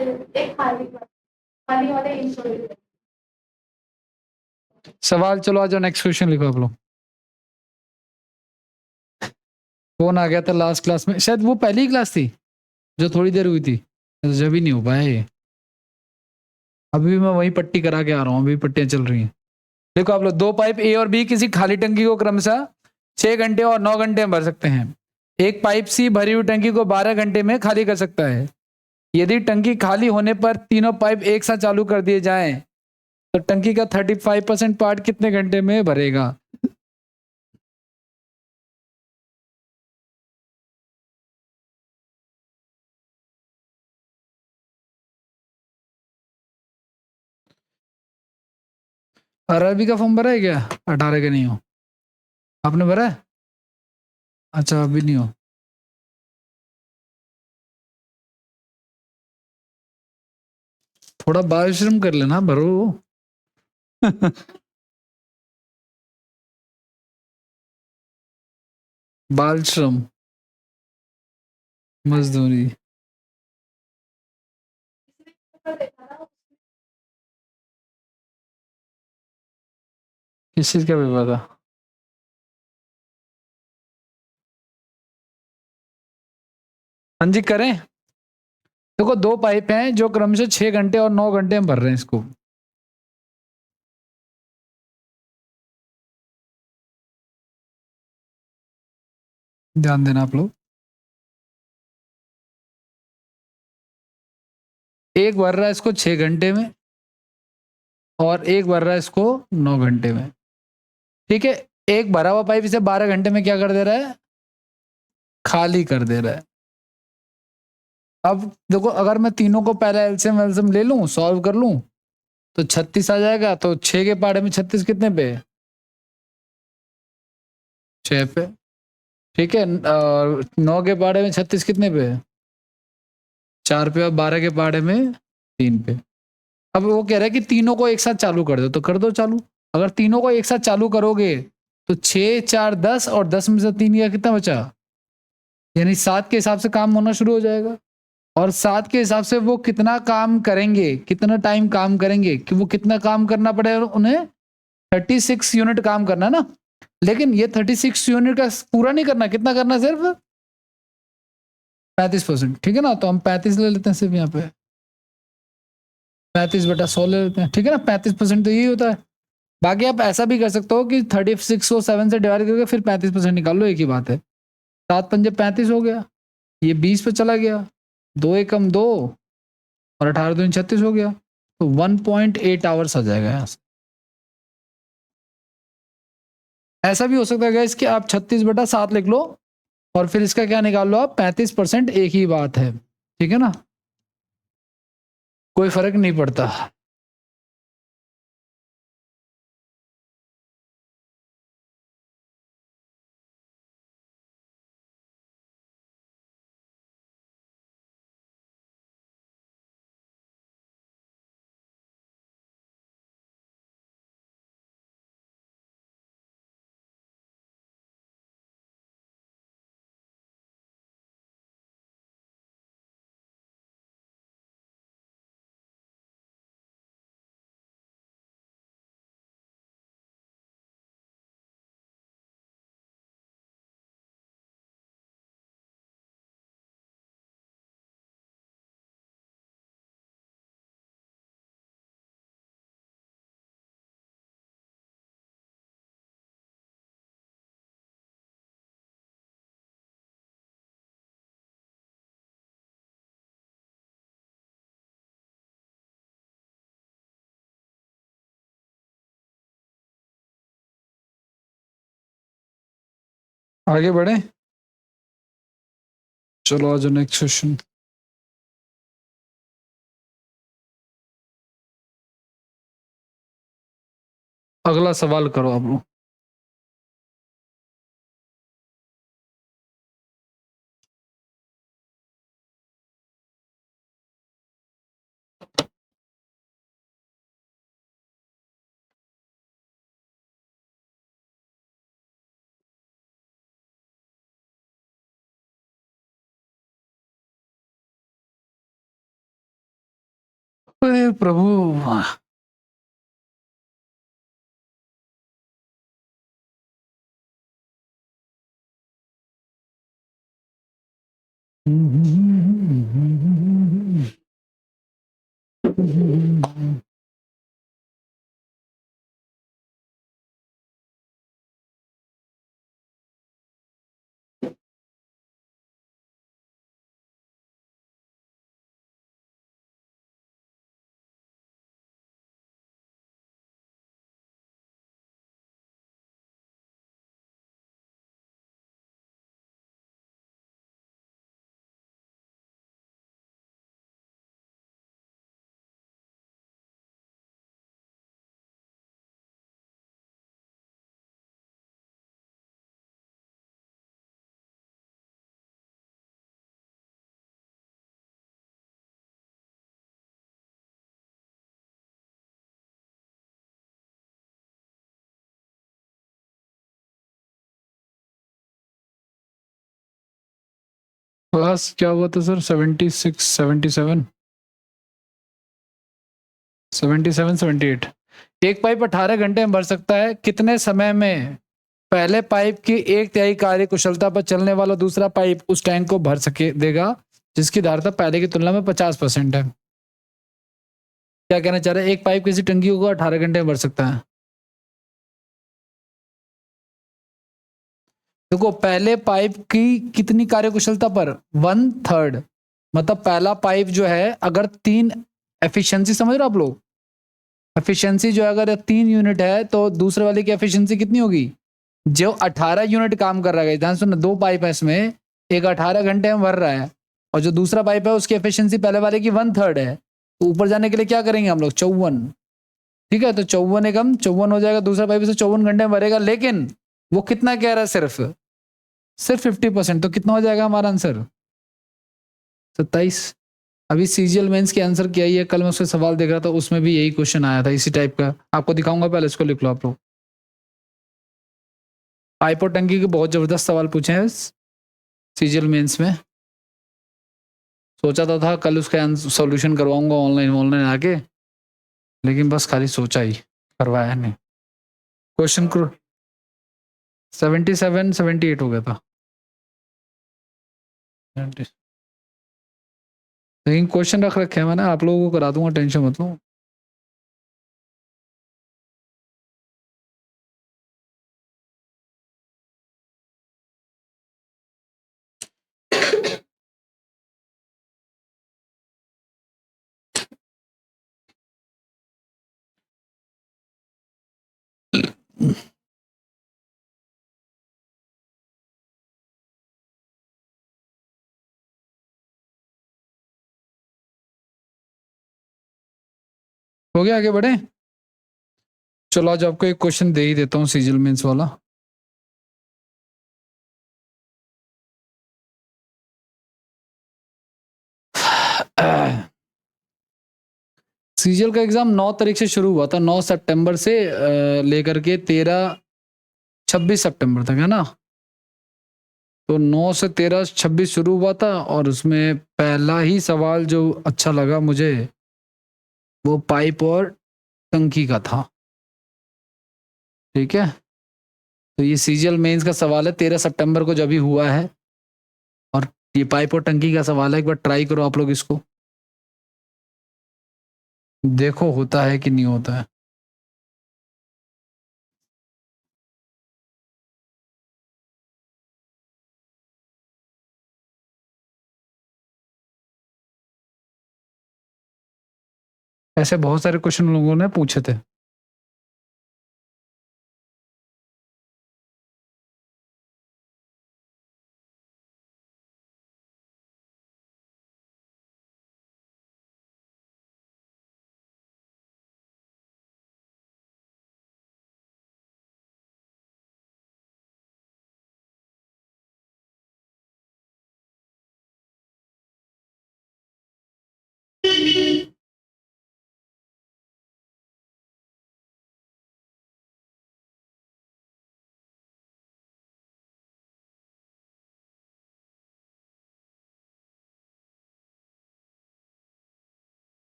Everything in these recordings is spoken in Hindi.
एक खाली खाली वाले इंश्योरेंस। सवाल चलो आ जाओ, नेक्स्ट क्वेश्चन लिखो आप लोग। कौन आ गया था लास्ट क्लास में? शायद वो पहली क्लास थी जो थोड़ी देर हुई थी, जब भी नहीं हो पाया ये। अभी भी मैं वही पट्टी करा के आ रहा हूँ, अभी पट्टियां चल रही हैं। देखो आप लोग, दो पाइप ए और बी किसी खाली टंकी को क्रमशः 6 घंटे और 9 घंटे में भर सकते हैं। एक पाइप सी भरी हुई टंकी को 12 घंटे में खाली कर सकता है। यदि टंकी खाली होने पर तीनों पाइप एक साथ चालू कर दिए जाएं तो टंकी का 35% पार्ट कितने घंटे में भरेगा? आरआरबी का फॉर्म भरा है क्या? 18 के नहीं हो? आपने भरा है? अच्छा अभी नहीं हो। थोड़ा बाल श्रम कर लेना, भरो। बाल श्रम, मजदूरी। किस चीज का पेपर था? हाँ जी करें। देखो दो पाइप हैं जो क्रमशः 6 घंटे और 9 घंटे में भर रहे हैं इसको। ध्यान देना आप लोग। एक भर रहा है इसको 6 घंटे में और एक भर रहा है इसको 9 घंटे में। ठीक है, एक भरा हुआ पाइप इसे 12 घंटे में क्या कर दे रहा है? खाली कर दे रहा है। अब देखो, अगर मैं तीनों को पहले एलसीएम वेलसीएम ले लूं, सॉल्व कर लूं, तो 36 आ जाएगा। तो 6 के पाड़े में 36 कितने पे? 6 पे। ठीक है, और 9 के पाड़े में 36 कितने पे? 4 पे। और 12 के पाड़े में 3 पे। अब वो कह रहा है कि तीनों को एक साथ चालू कर दो, तो कर दो चालू। अगर तीनों को एक साथ चालू करोगे तो 6 4 10 और 10 में से 3 का कितना बचा? यानी 7 के हिसाब से काम होना शुरू हो जाएगा। और 7 के हिसाब से वो कितना काम करेंगे, कितना टाइम काम करेंगे, कि वो कितना काम करना पड़ेगा उन्हें? 36 यूनिट काम करना है ना। लेकिन ये 36 यूनिट का पूरा नहीं करना, कितना करना? सिर्फ 35%। ठीक है ना, तो हम 35 ले लेते हैं सिर्फ यहाँ पे। 35/100 ले लेते हैं। ठीक है ना, 35% तो यही होता है। बाकी आप ऐसा भी कर सकते हो कि 36 को 7 से डिवाइड करके फिर 35% निकाल लो, एक ही बात है। 7 पंजे 35 हो गया, ये 20 पे चला गया, 2 एकम 2 और 18 दूनी 36 हो गया। तो 1.8 आवर्स आ जाएगा यहाँ से। ऐसा भी हो सकता है कि आप 36/7 लिख लो और फिर इसका क्या निकाल लो आप? 35%। एक ही बात है। ठीक है ना, कोई फर्क नहीं पड़ता। आगे बढ़े, चलो आज नेक्स्ट क्वेश्चन। अगला सवाल करो आप लोग। अरे प्रभु। क्लास क्या हुआ था सर? 76, 77, 77, 78। एक पाइप 18 घंटे में भर सकता है, कितने समय में पहले पाइप की 1/3 कार्य कुशलता पर चलने वाला दूसरा पाइप उस टैंक को भर सके देगा जिसकी धारता पहले की तुलना में 50% है? क्या कहना चाह रहे हैं? एक पाइप किसी टंकी को 18 घंटे में भर सकता है। देखो, पहले पाइप की कितनी कार्यकुशलता पर? 1/3। मतलब पहला पाइप जो है, अगर 3 एफिशिएंसी, समझ रहे हो आप लोग? एफिशिएंसी जो है, अगर 3 यूनिट है तो दूसरे वाले की एफिशिएंसी कितनी होगी? जो 18 यूनिट काम कर रहा है, ध्यान सुनो, 2 पाइप है इसमें, एक 18 घंटे में भर रहा है और जो दूसरा पाइप है उसकी एफिशिएंसी पहले वाले की 1/3 है। तो ऊपर जाने के लिए क्या करेंगे हम लोग? 54। ठीक है, तो 54 एकम 54 हो जाएगा, दूसरा पाइप से 54 घंटे में भरेगा, लेकिन वो कितना कह रहा है? सिर्फ 50%। तो कितना हो जाएगा हमारा आंसर? 27। अभी सीजीएल मेंस के आंसर क्या ही है, कल मैं उससे सवाल देख रहा था, उसमें भी यही क्वेश्चन आया था इसी टाइप का। आपको दिखाऊंगा, पहले इसको लिख लो आप लोग। पाइप और टंकी के बहुत जबरदस्त सवाल पूछे हैं सीजीएल मेंस में। सोचा तो था कल उसका सॉल्यूशन करवाऊंगा ऑनलाइन ऑनलाइन आके, लेकिन बस खाली सोचा ही, करवाया नहीं। क्वेश्चन 77, 78 हो गया था। लेकिन क्वेश्चन रख रखे हैं मैंने, आप लोगों को करा दूंगा, टेंशन मत लो। हो गया, आगे बढ़े। चलो आज आपको एक क्वेश्चन दे ही देता हूँ सीजीएल मेंस वाला। सीजीएल का एग्जाम 9 तारीख से शुरू हुआ था, 9 सितंबर से लेकर के 26 सितंबर तक, है ना? तो 9 से 13, 26 शुरू हुआ था, और उसमें पहला ही सवाल जो अच्छा लगा मुझे वो पाइप और टंकी का था। ठीक है, तो ये सीजीएल मेंस का सवाल है, 13 सितंबर को जब ही हुआ है, और ये पाइप और टंकी का सवाल है। एक बार ट्राई करो आप लोग इसको, देखो होता है कि नहीं होता है। ऐसे बहुत सारे क्वेश्चन लोगों ने पूछे थे।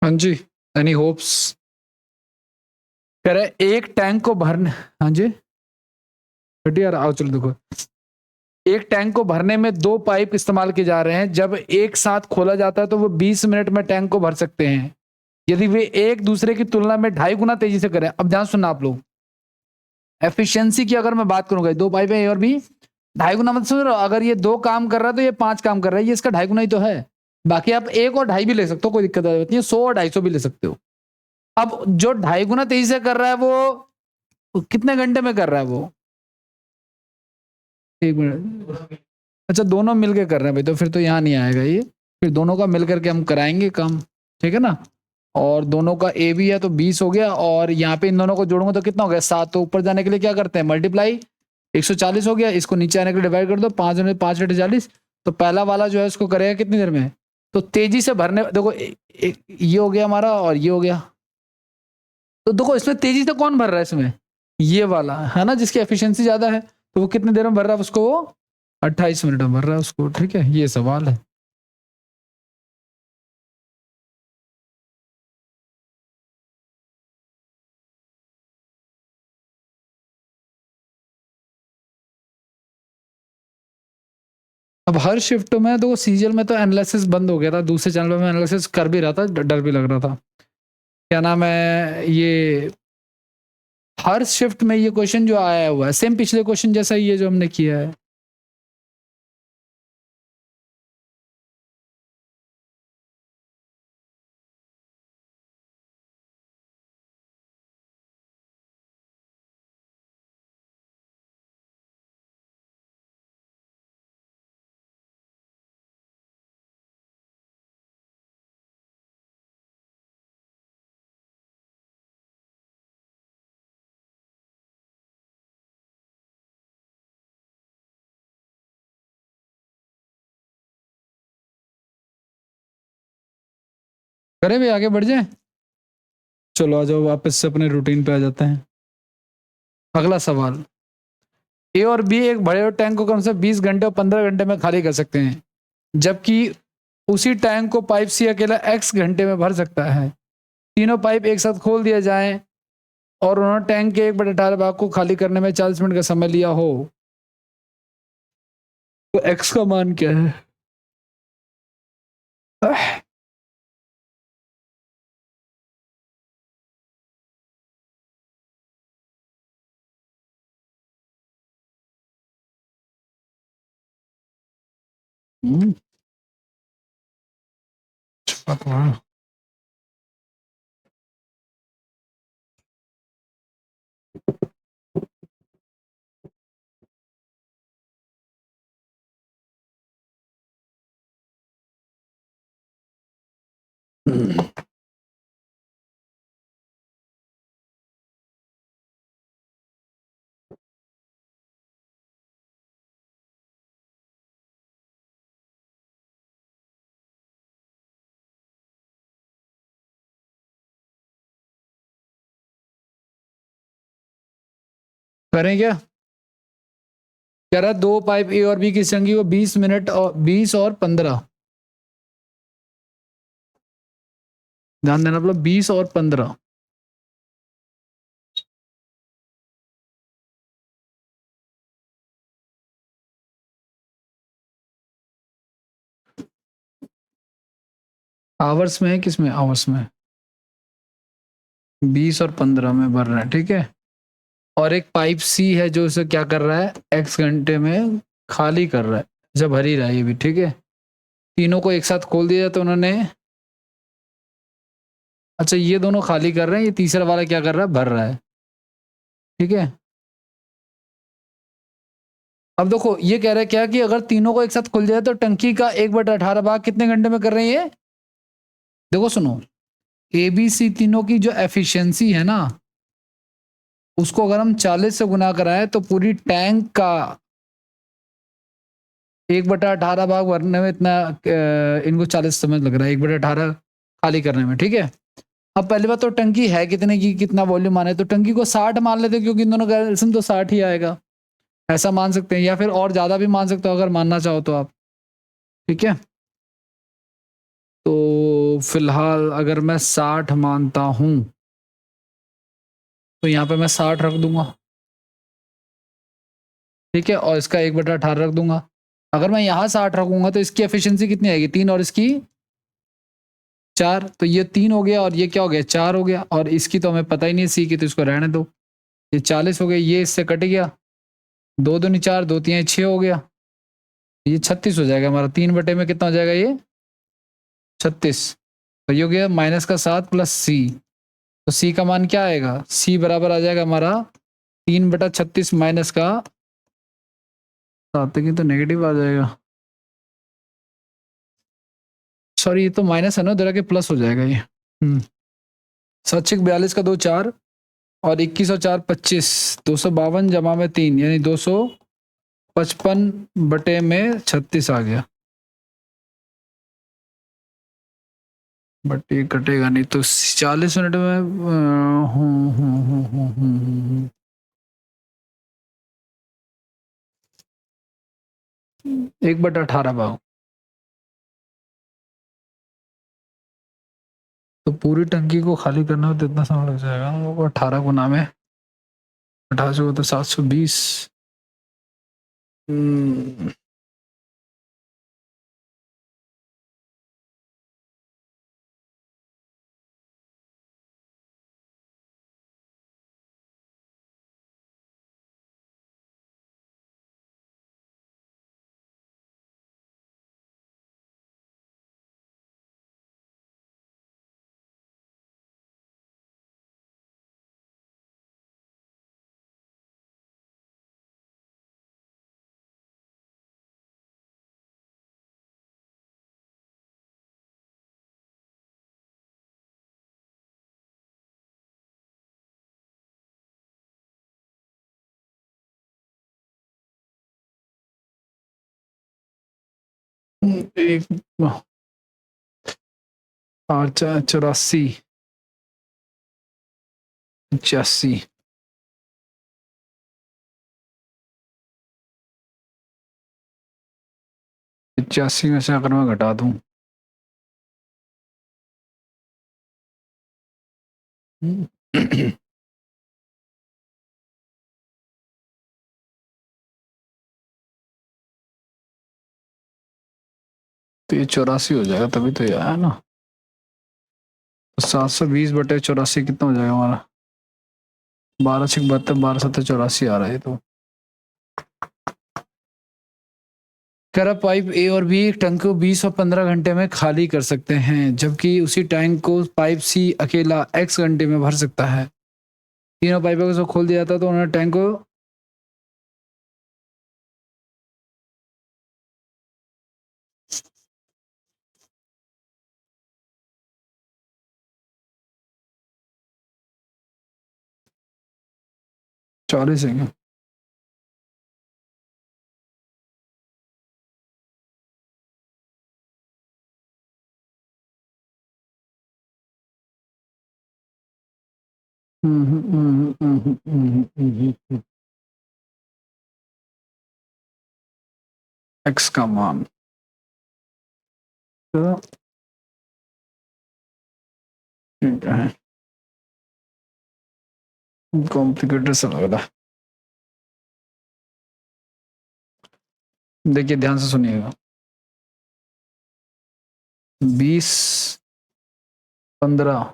हाँ जी, एनी होप्स? कह रहे एक टैंक को भरने, हाँ जी बेटी यार आओ चलो देखो, एक टैंक को भरने में 2 पाइप इस्तेमाल किए जा रहे हैं। जब एक साथ खोला जाता है तो वो 20 मिनट में टैंक को भर सकते हैं यदि वे एक दूसरे की तुलना में 2.5 गुना तेजी से करें। अब ध्यान सुनना आप लोग, एफिशिएंसी की अगर मैं बात करूंगा, 2 पाइप है ए और बी, 2.5 गुना मत समझ रहे हो, अगर ये 2 काम कर रहा है तो ये 5 काम कर रहा है, ये इसका 2.5 गुना ही तो है। बाकी आप 1 और 2.5 भी ले सकते हो, कोई दिक्कत नहीं है, 100 और 250 भी ले सकते हो। अब जो 2.5 गुना तेजी से कर रहा है वो कितने घंटे में कर रहा है वो? 1 मिनट। अच्छा दोनों मिलकर कर रहे हैं भाई, तो फिर तो यहाँ नहीं आएगा ये, फिर दोनों का मिलकर के हम कराएंगे काम, ठीक है ना। और दोनों का ए भी है तो 20 हो गया, और यहाँ पे इन दोनों को जोड़ूंगा तो कितना हो गया 7। तो ऊपर जाने के लिए क्या करते हैं मल्टीप्लाई, 140 हो गया, इसको नीचे आने के लिए डिवाइड कर दो, 5 में 5 × 40। तो पहला वाला जो है उसको करेगा कितनी देर में? तो तेजी से भरने, देखो ये हो गया हमारा और ये हो गया, तो देखो इसमें तेजी से कौन भर रहा है इसमें? ये वाला है ना, जिसकी एफिशिएंसी ज्यादा है, तो वो कितनी देर में भर रहा है उसको? वो 28 मिनट में भर रहा है उसको, ठीक है, ये सवाल है। अब हर शिफ्ट में तो सीरियल में तो एनालिसिस बंद हो गया था, दूसरे चैनल में एनालिसिस कर भी रहा था, डर भी लग रहा था। क्या नाम है ये, हर शिफ्ट में ये क्वेश्चन जो आया हुआ है सेम पिछले क्वेश्चन जैसा ही ये जो हमने किया है। करें भी आगे बढ़ जाए, चलो आ जाओ वापस से अपने रूटीन पे आ जाते हैं। अगला सवाल, ए और बी एक बड़े टैंक को कम से 20 घंटे और 15 घंटे में खाली कर सकते हैं, जबकि उसी टैंक को पाइप सी अकेला x घंटे में भर सकता है। तीनों पाइप एक साथ खोल दिए जाएं और उन्होंने टैंक के 1/18 भाग को खाली करने में 40 मिनट का समय लिया हो, तो x का मान क्या है? हम्म, करें क्या? कह रहा है 2 पाइप ए और बी की संख्या को 20 मिनट और 20 और 15, ध्यान देना, मतलब 20 और 15। आवर्स में है, किस में आवर्स में? 20 और 15 में भर रहा है, ठीक है। और एक पाइप सी है जो उसे क्या कर रहा है, x घंटे में खाली कर रहा है, जब भर ही रहा है ये भी, ठीक है। तीनों को एक साथ खोल दिया तो उन्होंने, अच्छा ये दोनों खाली कर रहे हैं, ये तीसरा वाला क्या कर रहा है, भर रहा है, ठीक है। अब देखो ये कह रहा है क्या कि अगर तीनों को एक साथ खुल जाए तो टंकी का 1/18 भाग कितने घंटे में कर रहे हैं ये? देखो सुनो, ए बी सी तीनों की जो एफिशिएंसी है ना, उसको अगर हम 40 से गुना कराएं तो पूरी टैंक का 1/18 भाग भरने में इतना इनको 40 समय लग रहा है, 1/18 खाली करने में, ठीक है। अब पहली बात तो टंकी है कितने की, कितना वॉल्यूम आना है, तो टंकी को 60 मान लेते हैं, क्योंकि इन दोनों का एलसीएम तो 60 ही आएगा, ऐसा मान सकते हैं, या फिर और ज्यादा भी मान सकते हो अगर मानना चाहो तो आप, ठीक है। तो फिलहाल अगर मैं 60 मानता हूं तो यहाँ पे मैं 60 रख दूंगा, ठीक है, और इसका 1/18 रख दूंगा। अगर मैं यहाँ 60 रखूंगा तो इसकी एफिशिएंसी कितनी आएगी, 3 और इसकी 4, तो ये 3 हो गया और ये क्या हो गया, 4 हो गया, और इसकी तो हमें पता ही नहीं है सी की, तो इसको रहने दो। ये 40 हो गया, ये इससे कट गया, 2 दूनी 4, 2 3 6 हो गया, ये 36 हो जाएगा हमारा। 3 में कितना हो जाएगा ये 36, तो ये हो गया -7 प्लस सी। तो सी का मान क्या आएगा, सी बराबर आ जाएगा हमारा 3/36 माइनस का 7 की तो नेगेटिव आ जाएगा, सॉरी ये तो माइनस है ना, उधर आके प्लस हो जाएगा ये। 7×42 का 2 4 और 21 और 4 25, 252 जमा में 3 यानी 255/36 आ गया। बट ये कटेगा नहीं, तो 40 मिनट में 1/18 भाग, तो पूरी टंकी को खाली करना हो तो इतना समय लग जाएगा हम लोग को। 18 गुना में 18 तो 720। एक 84 85, 85 में से अगर मैं घटा दूं तो ये 84 हो जाएगा, तभी तो ये आया ना। तो 720/84 कितना हो जाएगा हमारा, 12×72, 12×7 84 आ रहा है। तो कह रहा पाइप ए और बी एक टैंक को 20 और 15 घंटे में खाली कर सकते हैं, जबकि उसी टैंक को पाइप सी अकेला x घंटे में भर सकता है। तीनों पाइपों को खोल दिया जाता तो उन्होंने टैंक को चालीस है क्या? एक्स का मान तो ठीक है, कॉम्प्लिकेटेड सा लग रहा है। देखिए ध्यान से सुनिएगा, 20 15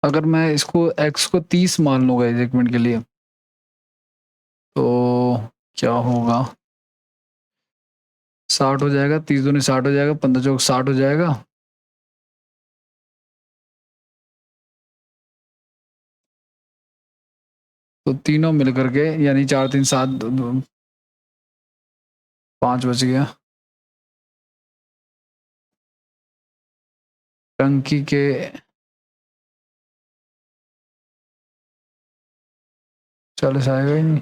अगर मैं इसको x को 30 मान लूंगा 1 मिनट के लिए, तो क्या होगा, 60 हो जाएगा, 30 दूनी 60 हो जाएगा, 15 चौक 60 हो जाएगा, तो तीनों मिलकर के यानी 4 3 7 5 बज गया। टंकी के चालीस आएगा ही नहीं।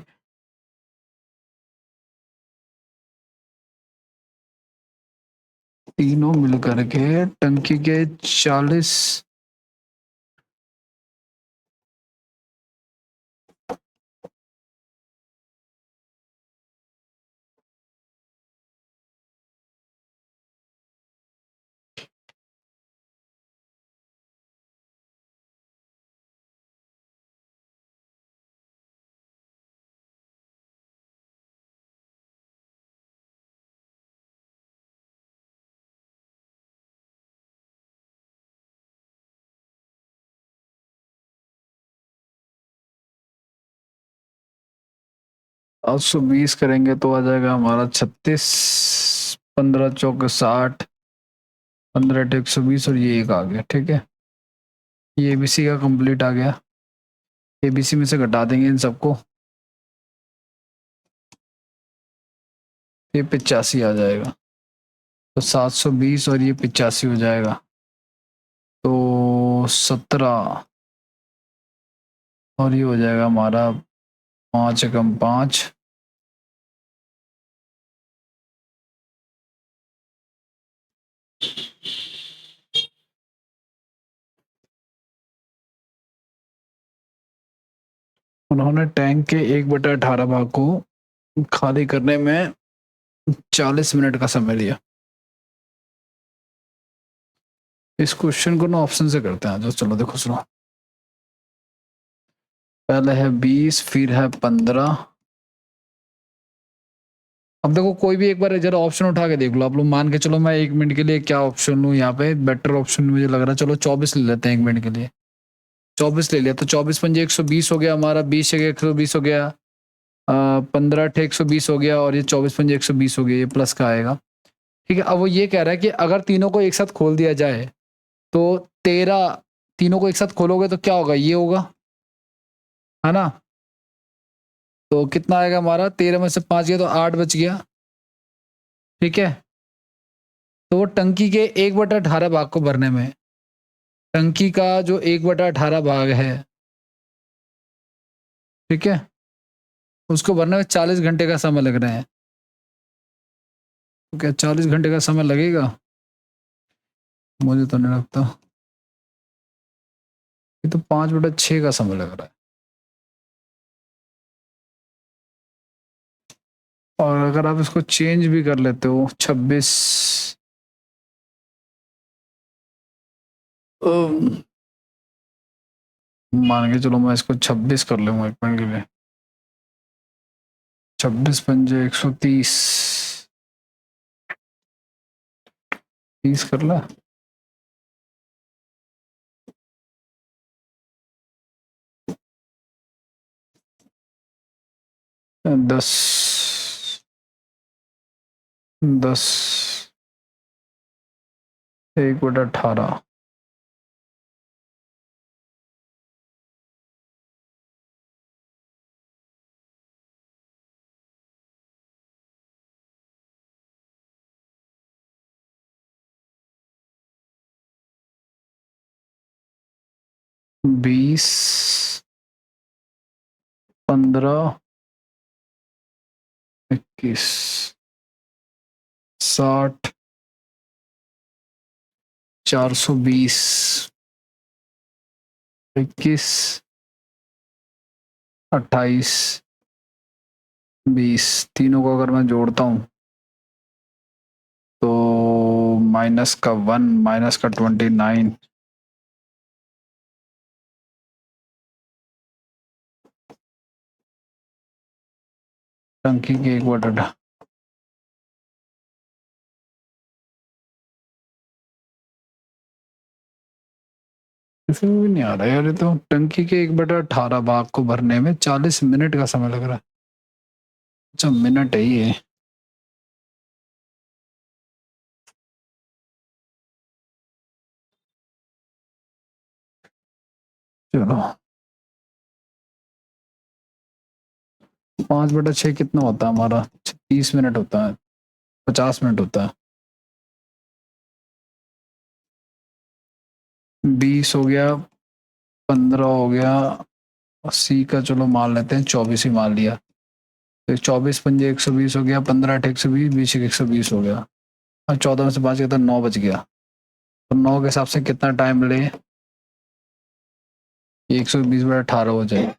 तीनों मिलकर के टंकी के 40। आज 120 करेंगे तो आ जाएगा हमारा 36। 15 चौक 60। 15 120 और ये एक आ गया। ठीक है, ये एबीसी का कंप्लीट आ गया। एबीसी में से घटा देंगे इन सबको, ये 85 आ जाएगा। तो 720 और ये 85 हो जाएगा। तो 17 और ये हो जाएगा हमारा 5 एकम 5। उन्होंने टैंक के 1/18 भाग को खाली करने में 40 मिनट का समय लिया। इस क्वेश्चन को ना ऑप्शन से करते हैं जो, चलो देखो सुनो। पहले है 20, फिर है 15। अब देखो कोई भी एक बार जरा ऑप्शन उठा के देख लो आप लोग। मान के चलो मैं 1 मिनट के लिए क्या ऑप्शन लूँ यहाँ पे, बेटर ऑप्शन मुझे लग रहा है। चलो 24 ले लेते हैं 1 मिनट के लिए। 24 ले लिया तो 24 पंजे 120 हो गया हमारा। 20 जगह 120 हो गया। 15 ठे 120 हो गया और ये 24 पंजे 120 हो गया। ये प्लस का आएगा। ठीक है, अब वो ये कह रहा है कि अगर तीनों को एक साथ खोल दिया जाए तो 13, तीनों को एक साथ खोलोगे तो क्या होगा, ये होगा, है ना। तो कितना आएगा हमारा, 13 में से 5 गया तो 8 बच गया। ठीक है, तो वो टंकी के 1/18 भाग को भरने में, टंकी का जो 1/18 भाग है, ठीक है, उसको भरने में 40 घंटे का समय लग रहा है। तो क्या 40 घंटे का समय लगेगा? मुझे तो नहीं लगता। ये तो 5/6 का समय लग रहा है। और अगर आप इसको चेंज भी कर लेते हो 26, मान के चलो मैं इसको 26 कर लूंगा 1 मिनट के लिए। 26 पंजे 130, 30 कर ला। 10, 10 1/18। 20, 15, 21, 60, 420, 21, 28, 20, तीनों को अगर मैं जोड़ता हूँ तो -1 -29, टंकी के 1/18। इसमें भी नहीं आ रहा यार, ये तो टंकी के 1/18 भाग को भरने में 40 मिनट का समय लग रहा है। अच्छा मिनट है ये। चलो 5/6 कितना होता है हमारा, 30 मिनट होता है। 50 मिनट होता है। 20 हो गया, 15 हो गया, 80 का चलो मान लेते हैं, 24 ही मान लिया। तो 24 पंजे 120 हो गया, 15 अठे 120, 20 120 हो गया। और 14 में से 5 गया तो 9 बच गया। तो 9 के हिसाब से कितना टाइम ले? 120/18 हो जाए।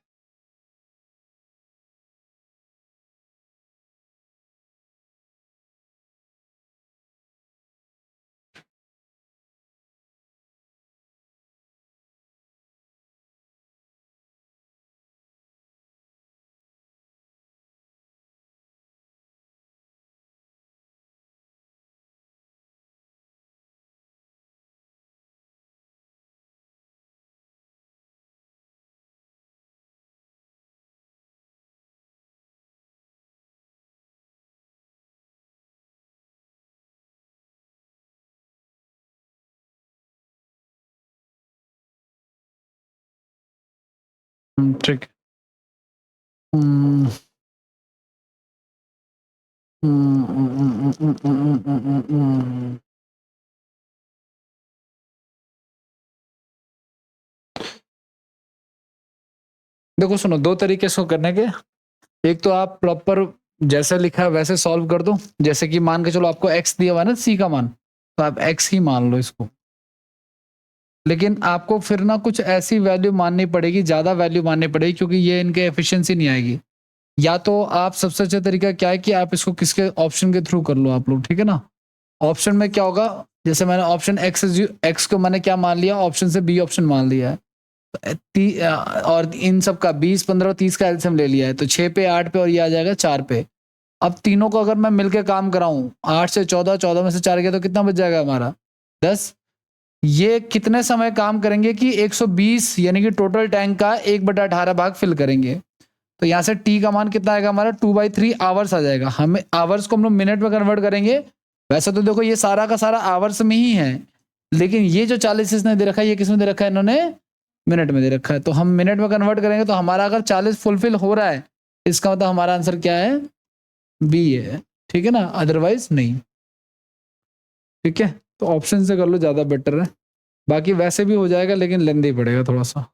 ठीक। हम्म, हम्म, हम्म, हम्म, हम्म, हम्म, हम्म, हम्म। देखो सुनो, दो तरीके से करने के। एक तो आप प्रॉपर जैसे लिखा है वैसे सॉल्व कर दो। जैसे कि मान के चलो आपको एक्स दिया हुआ है ना, सी का मान, तो आप एक्स ही मान लो इसको। लेकिन आपको फिर ना कुछ ऐसी वैल्यू माननी पड़ेगी, ज्यादा वैल्यू माननी पड़ेगी, क्योंकि ये इनके एफिशिएंसी नहीं आएगी। या तो आप सबसे अच्छा तरीका क्या है कि आप इसको किसके ऑप्शन के थ्रू कर लो आप लोग, ठीक है ना। ऑप्शन में क्या होगा, जैसे मैंने ऑप्शन एक्स को मैंने क्या मान लिया, ऑप्शन से बी ऑप्शन मान लिया है। और इन सब का 20 15 30 का एलसीएम ले लिया है, तो 6 पे 8 पे और ये आ जाएगा 4 पे। अब तीनों को अगर मैं मिलकर काम कराऊं, 8 से 14, 14 में से 4 गया तो कितना बच जाएगा हमारा? 10। ये कितने समय काम करेंगे कि 120, यानी कि टोटल टैंक का 1/18 भाग फिल करेंगे। तो यहां से टी का मान कितना आएगा हमारा? 2/3 आवर्स आ जाएगा। हमें आवर्स को हम लोग मिनट में कन्वर्ट करेंगे। वैसे तो देखो ये सारा का सारा आवर्स में ही है, लेकिन ये जो 40 इसने दे रखा है, ये किसमें दे रखा है? इन्होंने मिनट में दे रखा है। तो हम मिनट में कन्वर्ट करेंगे तो हमारा अगर 40 फुलफिल हो रहा है, इसका मतलब हमारा आंसर क्या है? बी है। ठीक है ना, अदरवाइज नहीं। ठीक है, तो ऑप्शन से कर लो, ज्यादा बेटर है। बाकी वैसे भी हो जाएगा, लेकिन लेंदी पड़ेगा थोड़ा सा।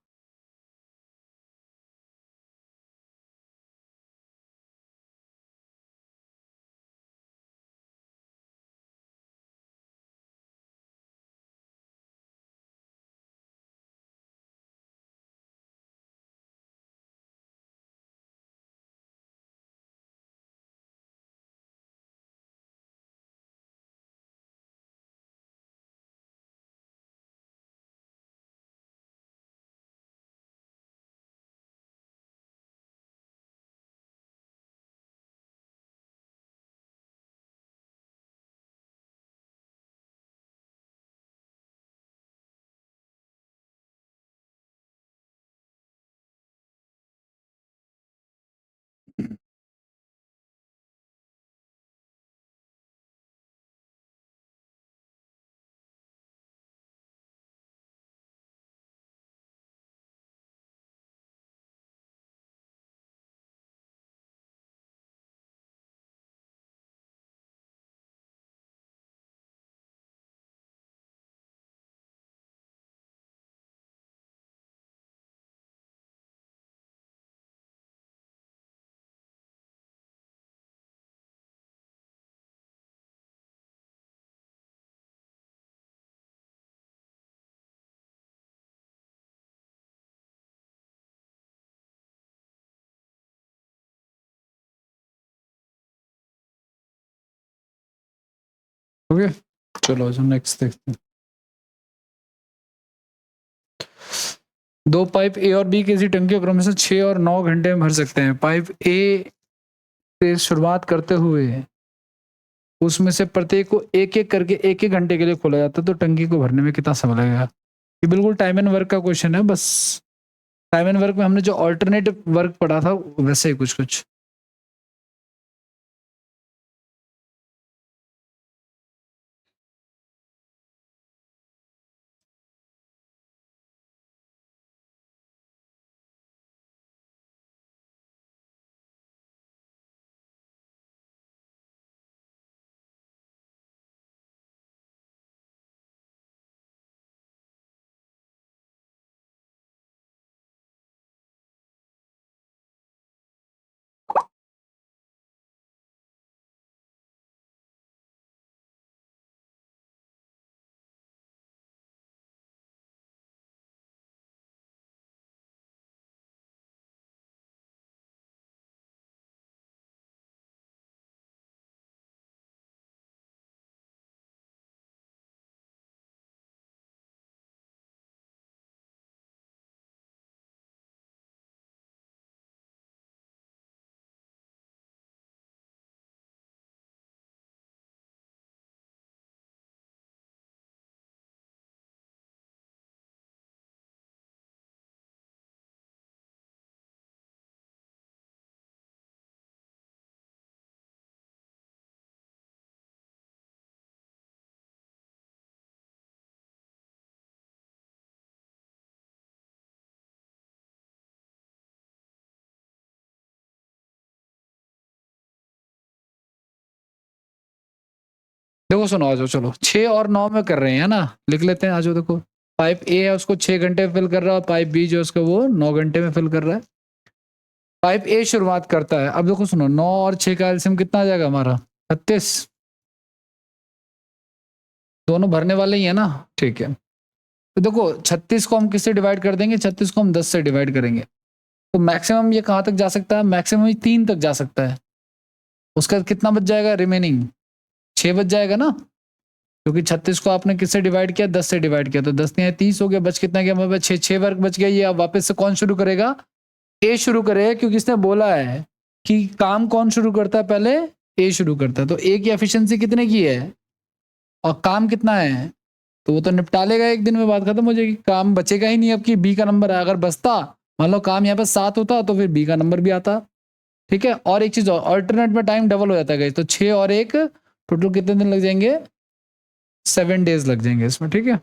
ओके, चलो नेक्स्ट देखते हैं। दो पाइप ए और बी किसी टंकी क्रम से 6 और 9 घंटे में भर सकते हैं। पाइप ए से शुरुआत करते हुए उसमें से प्रत्येक को एक एक करके एक एक घंटे के लिए खोला जाता है, तो टंकी को भरने में कितना समय लगेगा? ये बिल्कुल टाइम एंड वर्क का क्वेश्चन है। बस टाइम एंड वर्क में हमने जो ऑल्टरनेटिव वर्क पढ़ा था वैसे ही कुछ कुछ। देखो सुनो, आ जाओ, चलो 6 और 9 में कर रहे हैं ना, लिख लेते हैं। आ जाओ, देखो पाइप ए है उसको 6 घंटे में फिल कर रहा है, और पाइप बी जो उसको वो 9 घंटे में फिल कर रहा है। पाइप ए शुरुआत करता है। अब देखो सुनो, 9 और 6 का एलसीएम कितना आ जाएगा हमारा? 36। दोनों भरने वाले ही है ना, ठीक है। तो देखो 36 को हम किससे डिवाइड कर देंगे? 36 को हम 10 से डिवाइड करेंगे। तो मैक्सिमम ये कहाँ तक जा सकता है? मैक्सिमम ये 3 तक जा सकता है। उसका कितना बच जाएगा रिमेनिंग? 6 बच जाएगा ना, क्योंकि 36 को आपने किससे डिवाइड किया? 10 से डिवाइड किया। तो 10 नहीं 30 हो गया। बच कितना गया हमारे पास? 6। 6 वर्ग बच गया। ये अब वापस से कौन शुरू करेगा? ए शुरू करेगा, क्योंकि इसने बोला है कि काम कौन शुरू करता है? पहले ए शुरू करता है। तो ए की एफिशिएंसी कितने की है और काम कितना है? तो वो तो निपटा लेगा एक दिन में, बात खत्म हो जाएगी। काम बचेगा ही नहीं अब कि बी का नंबर है। अगर बचता, मान लो काम यहाँ पे 7 होता, तो फिर बी का नंबर भी आता। ठीक है। और एक चीज और, ऑल्टरनेट में टाइम डबल हो जाता है गाइस। तो 6 और 1 टोटल कितने दिन लग जाएंगे? 7 डेज लग जाएंगे इसमें। ठीक है।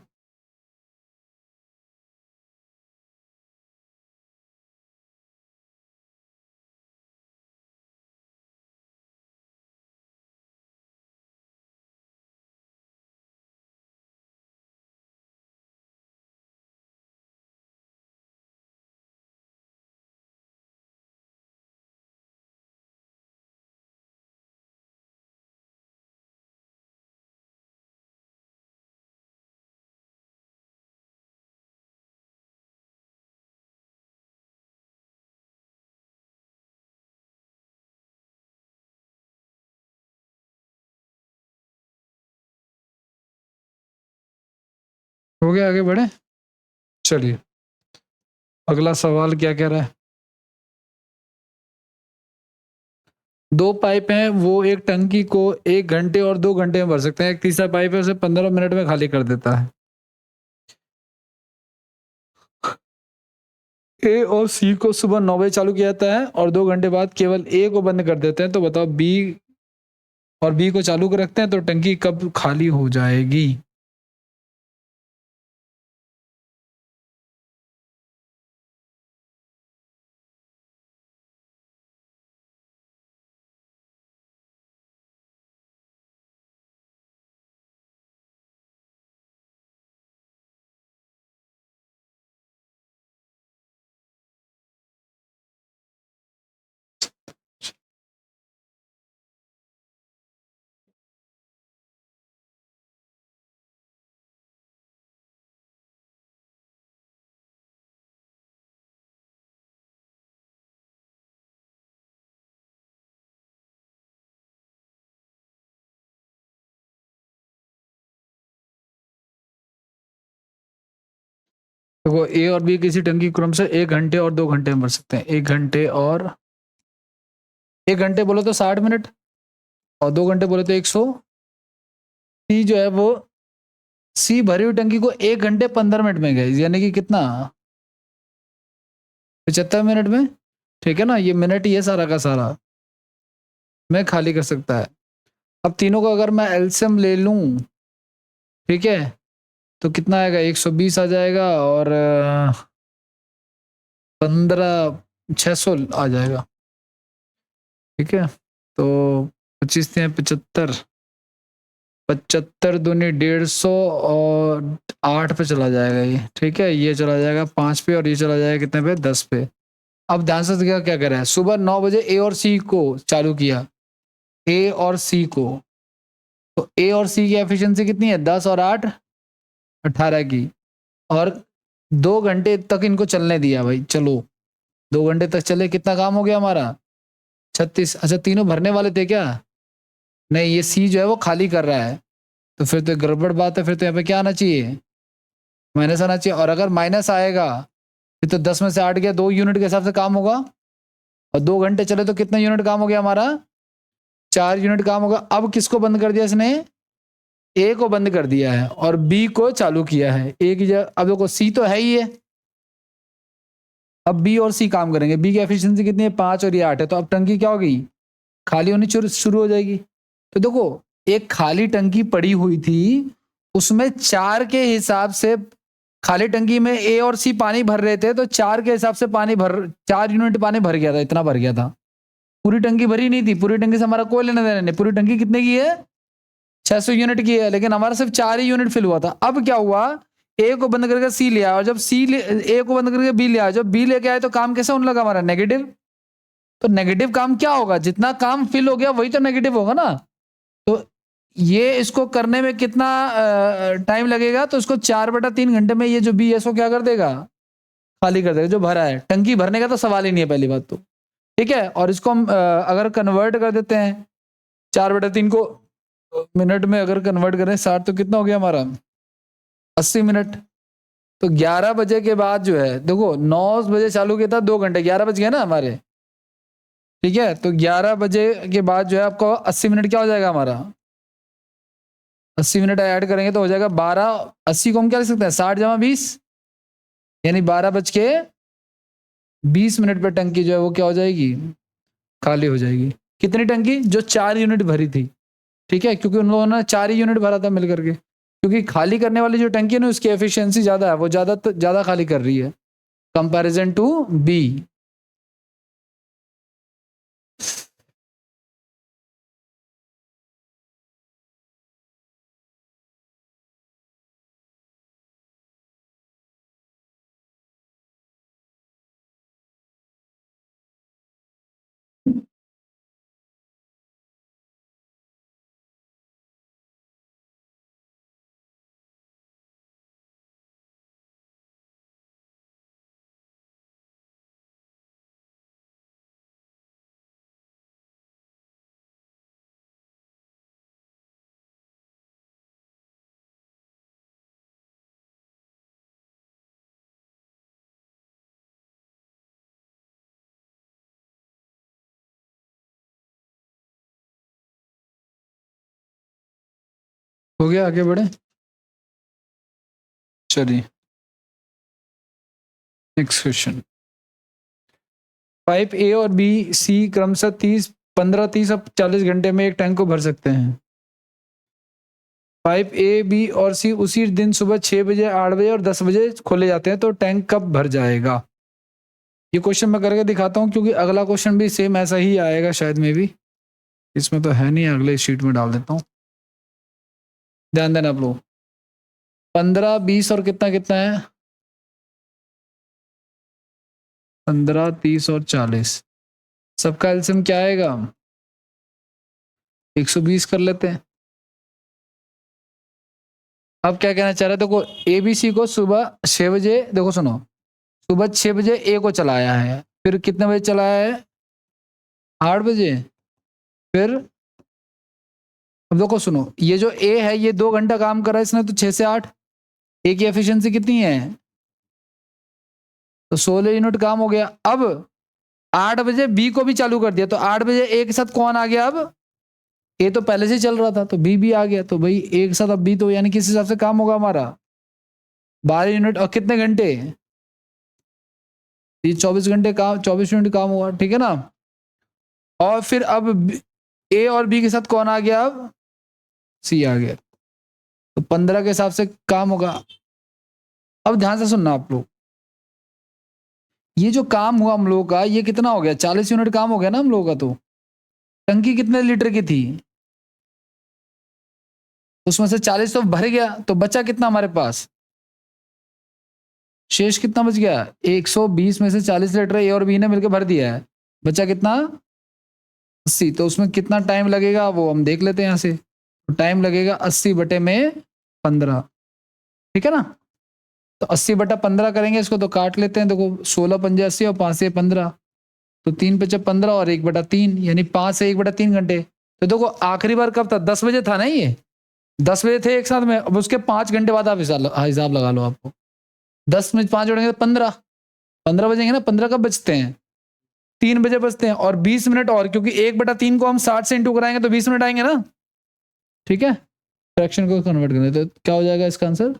हो गया, आगे बढ़े। चलिए अगला सवाल क्या कह रहा है? 2 पाइप हैं, वो एक टंकी को 1 घंटे और 2 घंटे में भर सकते हैं। एक तीसरा पाइप है, उसे 15 मिनट में खाली कर देता है। ए और सी को सुबह 9 बजे चालू किया जाता है और 2 घंटे बाद केवल ए को बंद कर देते हैं। तो बताओ बी और बी को चालू कर रखते हैं तो टंकी कब खाली हो जाएगी? देखो ए और बी किसी टंकी क्रम से 1 घंटे और 2 घंटे में भर सकते हैं। 1 घंटे और 1 घंटे बोले तो 60 मिनट और 2 घंटे बोले तो 100। सी जो है वो, सी भरी हुई टंकी को 1 घंटे 15 मिनट में गए, यानी कि कितना? 75 मिनट में। ठीक है ना, ये मिनट ये सारा का सारा मैं खाली कर सकता है। अब तीनों को अगर मैं एलसीएम ले लूं, ठीक है, तो कितना आएगा? 120 आ जाएगा और 15 600 आ जाएगा। ठीक है। तो 25 हैं 75, 75 दूनी 150 और 8 पे चला जाएगा ये। ठीक है, ये चला जाएगा 5 पे और ये चला जाएगा कितने पे? 10 पे। अब ध्यान से क्या क्या कर रहा है? सुबह 9 बजे ए और सी को चालू किया, ए और सी को। तो ए और सी की एफिशिएंसी कितनी है? 10 और 8 18 की। और 2 घंटे तक इनको चलने दिया भाई। चलो 2 घंटे तक चले, कितना काम हो गया हमारा? 36। अच्छा तीनों भरने वाले थे क्या? नहीं, ये सी जो है वो खाली कर रहा है। तो फिर तो गड़बड़ बात है। फिर तो यहाँ पे क्या आना चाहिए? माइनस आना चाहिए। और अगर माइनस आएगा फिर तो 10 में से 8 गया, 2 यूनिट के हिसाब से काम होगा। और 2 घंटे चले तो कितना यूनिट काम हो गया हमारा? 4 यूनिट काम होगा। अब किसको बंद कर दिया इसने? ए को बंद कर दिया है और बी को चालू किया है। ए की जगह अब देखो सी तो है ही है, अब बी और सी काम करेंगे। बी की एफिशिएंसी कितनी है? 5 और ये 8 है। तो अब टंकी क्या होगी? खाली होनी शुरू हो जाएगी। तो देखो एक खाली टंकी पड़ी हुई थी, उसमें 4 के हिसाब से खाली टंकी में ए और सी पानी भर रहे थे, तो 4 के हिसाब से 4 यूनिट पानी भर गया था, इतना भर गया था। पूरी टंकी भरी नहीं थी। पूरी टंकी से हमारा कोई लेना देना नहीं। पूरी टंकी कितने की है? 600 यूनिट की है, लेकिन हमारा सिर्फ 4 ही यूनिट फिल हुआ था। अब क्या हुआ, ए को बंद करके सी लिया, और जब ए को बंद करके बी लिया, जब बी लेके आए तो काम कैसे होने लगा हमारा, नेगेटिव। तो नेगेटिव काम क्या होगा, जितना काम फिल हो गया वही तो नेगेटिव होगा ना। तो ये इसको करने में कितना टाइम लगेगा, तो इसको 4/3 घंटे में ये जो बी है इसको क्या कर देगा, खाली कर देगा, जो भरा है। टंकी भरने का तो सवाल ही नहीं है पहली बात तो, ठीक है। और इसको हम अगर कन्वर्ट कर देते हैं 4/3 को मिनट में अगर कन्वर्ट करें 60, तो कितना हो गया हमारा 80 मिनट। तो 11 बजे के बाद जो है, देखो 9 बजे चालू किया था, 2 घंटे, 11 बज गए ना हमारे, ठीक है। तो 11 बजे के बाद जो है आपको 80 मिनट क्या हो जाएगा हमारा, 80 मिनट ऐड करेंगे तो हो जाएगा 12। 80 को हम क्या लिख सकते हैं, 60 - 20, यानी 12:20 पे टंकी जो है वो क्या हो जाएगी, खाली हो जाएगी। कितनी टंकी, जो 4 यूनिट भरी थी, ठीक है, क्योंकि उन लोगों ने 4 ही यूनिट भरा था मिल करके। क्योंकि खाली करने वाली जो टंकी है ना, उसकी एफिशिएंसी ज्यादा है, वो ज्यादा खाली कर रही है कंपैरिजन टू बी। हो गया, आगे बढ़े, चलिए नेक्स्ट क्वेश्चन। पाइप ए और बी सी क्रमशः 15, 30 और 40 घंटे में एक टैंक को भर सकते हैं। पाइप ए, बी और सी उसी दिन सुबह 6 बजे, 8 बजे और 10 बजे खोले जाते हैं, तो टैंक कब भर जाएगा। ये क्वेश्चन मैं करके दिखाता हूं, क्योंकि अगला क्वेश्चन भी सेम ऐसा ही आएगा शायद में भी, इसमें तो है नहीं, अगले शीट में डाल देता हूं, ध्यान देना आप लोग। 15, 20 और कितना कितना है, 15, 30 और 40, सबका एलसीएम क्या आएगा, 120 कर लेते हैं। अब क्या कहना चाह रहे हैं, देखो एबीसी को सुबह 6 बजे, देखो सुनो, सुबह 6 बजे ए को चलाया है, फिर कितने बजे चलाया है, 8 बजे, फिर अब देखो सुनो, ये जो ए है ये 2 घंटा काम कर रहा है इसने, तो 6 से 8, ए की एफिशिएंसी कितनी है, तो 16 यूनिट काम हो गया। अब 8 बजे बी को भी चालू कर दिया, तो 8 बजे ए के साथ कौन आ गया, अब ए तो पहले से चल रहा था, तो बी भी आ गया, तो भाई ए के साथ अब बी, तो यानी किस हिसाब से काम होगा हमारा, 12 यूनिट, और कितने घंटे, ये 24 घंटे काम, 24 यूनिट काम हुआ, ठीक है ना। और फिर अब ए और बी के साथ कौन आ गया, अब सी आ गया, तो 15 के हिसाब से काम होगा। अब ध्यान से सुनना आप लोग, ये जो काम हुआ हम लोगों का, ये कितना हो गया, 40 यूनिट काम हो गया ना हम लोगों का। तो टंकी कितने लीटर की थी, उसमें से 40 तो भर गया, तो बचा कितना हमारे पास, शेष कितना बच गया, 120 में से 40 लीटर ए और बी ने मिलकर भर दिया है, बचा कितना 80। तो उसमें कितना टाइम लगेगा वो हम देख लेते हैं यहाँ से, तो टाइम लगेगा 80/15, ठीक है ना। तो 80/15 करेंगे इसको, तो काट लेते हैं, देखो 16 पंजे 80 और 5 से 15, तो 3 पचे 15 और 1/3, यानी 5 से 1/3 घंटे। तो देखो आखिरी बार कब था, 10 बजे था ना, ये 10 बजे थे एक साथ में, अब उसके 5 घंटे बाद आप हिसाब लगा लो, आपको 10 में 5 जोड़ेंगे तो 15, 15 बजेंगे ना, 15 कब बजते हैं, 3 बजे बजते हैं, और 20 मिनट और, क्योंकि 1/3 को हम 60 से इंटू कराएंगे तो 20 मिनट आएंगे ना, ठीक है। फ्रैक्शन को कन्वर्ट करें तो क्या हो जाएगा इसका आंसर,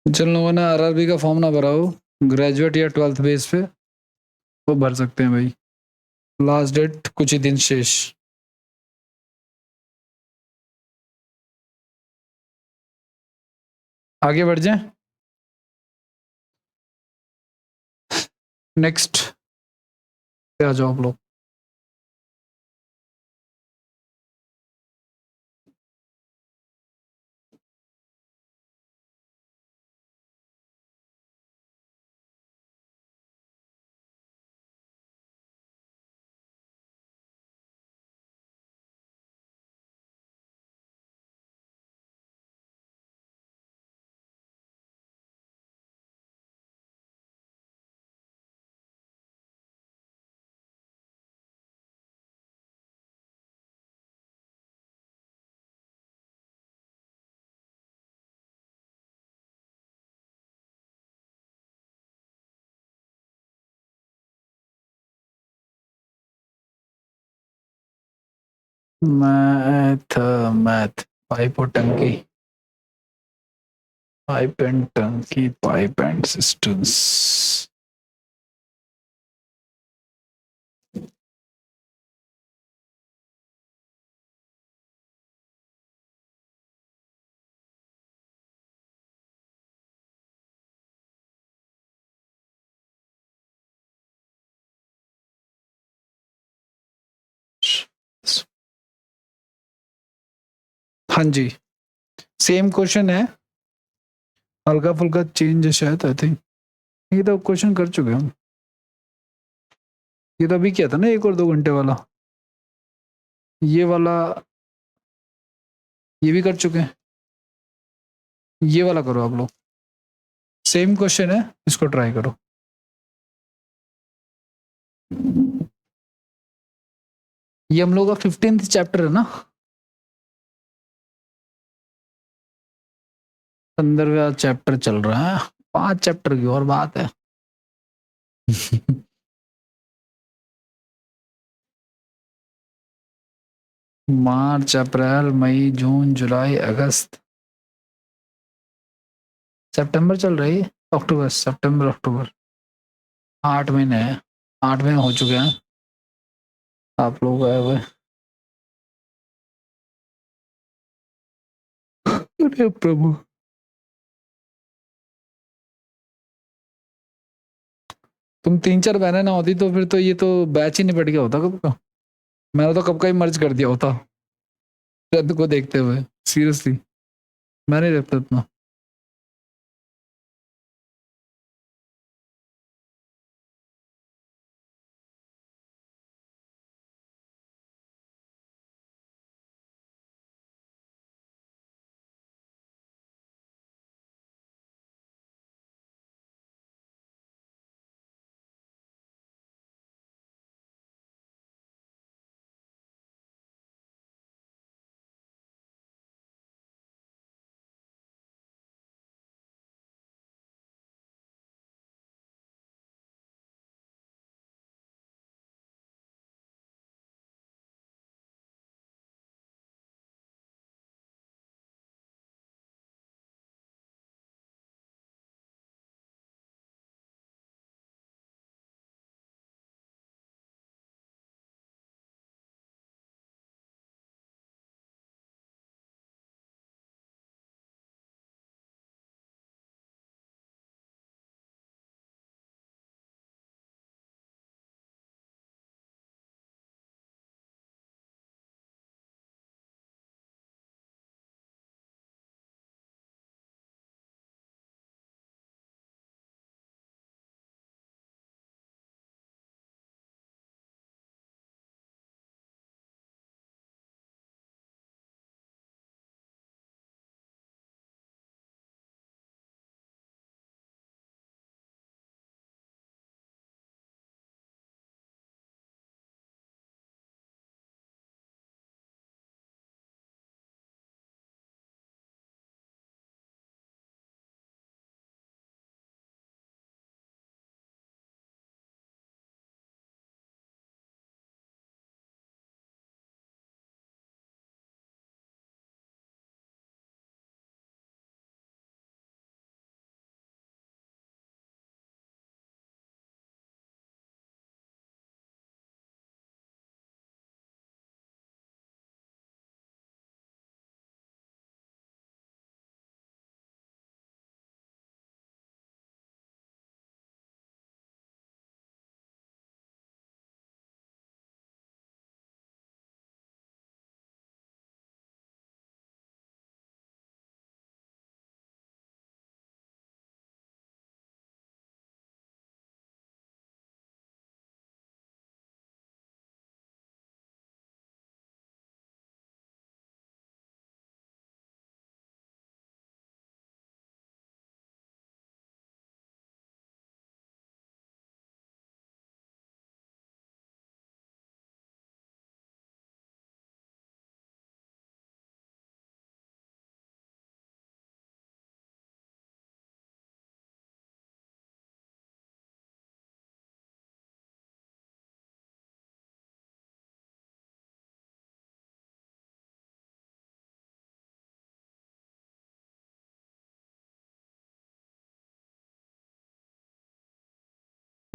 जिन लोगों ने आरआरबी का फॉर्म ना भरा हो, ग्रेजुएट या 12th बेस पे, वो भर सकते हैं भाई। लास्ट डेट कुछ ही दिन शेष। आगे बढ़ जाए। नेक्स्ट आ जाओ आप लोग। मैथ मैथ पाइप और टंकी, पाइप एंड टंकी, पाइप एंड सिस्टम्स। हाँ जी, सेम क्वेश्चन है, हल्का फुल्का चेंज है शायद, आई थिंक। ये तो क्वेश्चन कर चुके हम, ये तो अभी किया था ना 1 और 2 घंटे वाला, ये वाला ये भी कर चुके हैं। ये वाला करो आप लोग, सेम क्वेश्चन है, इसको ट्राई करो। ये हम लोग का 15th चैप्टर है ना, 15वां चैप्टर चल रहा है, 5 चैप्टर की और बात है। मार्च, अप्रैल, मई, जून, जुलाई, अगस्त, सितंबर चल रही है, अक्टूबर, सितंबर, अक्टूबर, 8 महीने हैं, 8 महीने हो चुके हैं आप लोग आए हुए। अरे प्रभु, तुम 3-4 बहनें ना होती तो फिर तो ये तो बैच ही निपट गया होता कब का। मैंने तो कब का ही मर्ज कर दिया होता, रद्द को देखते हुए, सीरियसली मैं नहीं रखता इतना।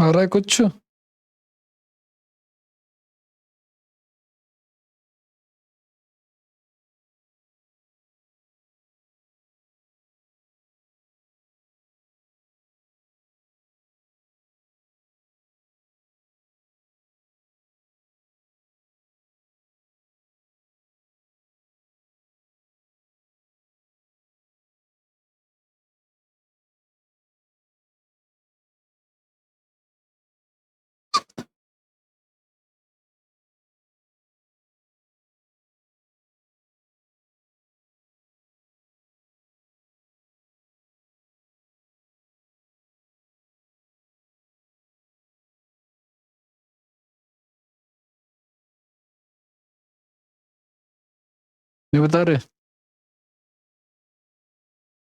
आ रहा है कुछ? नहीं बता रहे।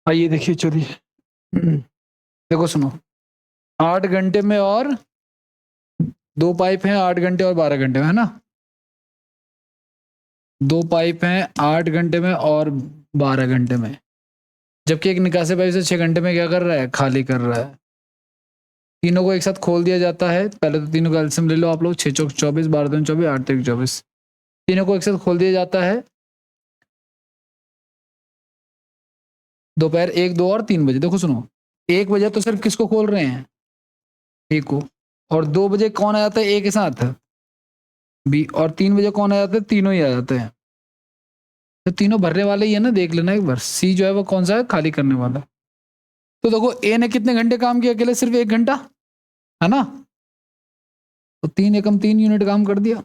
आइए देखिए, चलिए। देखो सुनो, 8 घंटे में और 2 पाइप हैं, 8 घंटे और 12 घंटे में, है ना? 2 पाइप हैं 8 घंटे में और 12 घंटे में, जबकि एक निकासी पाइप से 6 घंटे में क्या कर रहा है? खाली कर रहा है। तीनों को एक साथ खोल दिया जाता है। पहले तो तीनों का एलसीएम ले लो आप लोग। 6 चौक 24, 12 दूनी 24, 8 3 24। तीनों को एक साथ खोल दिया जाता है दोपहर 1, 2 और 3 बजे। देखो सुनो, 1 बजे तो सिर्फ किसको खोल रहे हैं? ए को। और 2 बजे कौन आ जाता है ए के साथ? बी। और 3 बजे कौन आ जाता है? तीनों ही आ जाते हैं। तो तीनों भरने वाले ही है ना, देख लेना एक बार। सी जो है वो कौन सा है? खाली करने वाला। तो देखो ए ने कितने घंटे काम किया? अकेले सिर्फ 1 घंटा, है ना? तो 3 एकम 3 यूनिट काम कर दिया।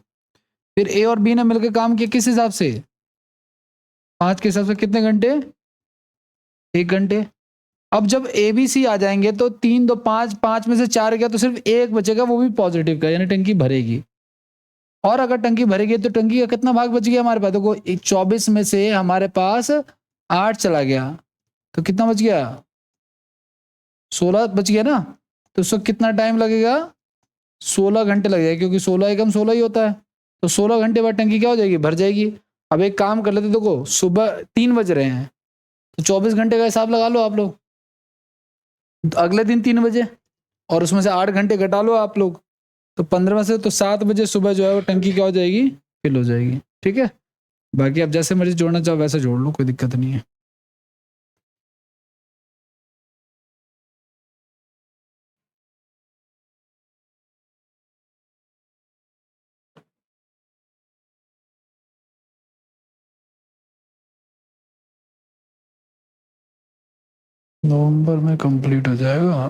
फिर ए और बी ने मिलकर काम किया किस हिसाब से? 5 के हिसाब से। कितने घंटे? 1 घंटे। अब जब ए बी सी आ जाएंगे तो 3 2 5, 5 में से 4 गया तो सिर्फ एक बचेगा, वो भी पॉजिटिव का, यानी टंकी भरेगी। और अगर टंकी भरेगी तो टंकी का कितना भाग बच गया हमारे पास? देखो 24 में से हमारे पास 8 चला गया, तो कितना बच गया? 16 बच गया ना। तो उसको कितना टाइम लगेगा? 16 घंटे लग जाएगा, क्योंकि 16 एकम 16 ही होता है। तो 16 घंटे बाद टंकी क्या हो जाएगी? भर जाएगी। अब एक काम कर लेते, देखो सुबह 3 बज रहे हैं, तो 24 घंटे का हिसाब लगा लो आप लोग। तो अगले दिन 3 बजे, और उसमें से 8 घंटे घटा लो आप लोग, तो 15 में से तो 7 बजे सुबह जो है वो टंकी क्या हो जाएगी? फिल हो जाएगी। ठीक है, बाकी आप जैसे मर्जी जोड़ना चाहो वैसे जोड़ लो, कोई दिक्कत नहीं है। नवंबर में कंप्लीट हो जाएगा,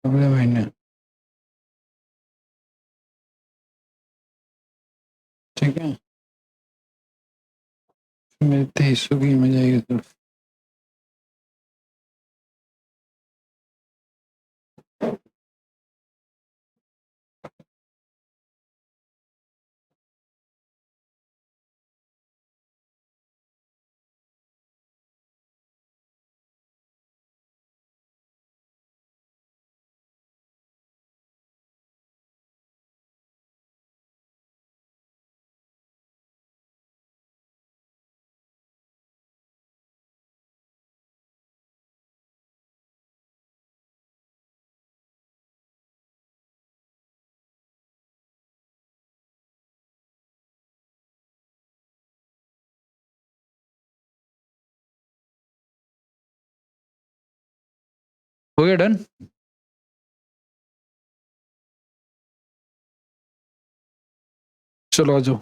अगले महीने। ठीक है, मेरी 2300 की में जाएगी सिर्फ। हो गया डन। चलो आ जाओ।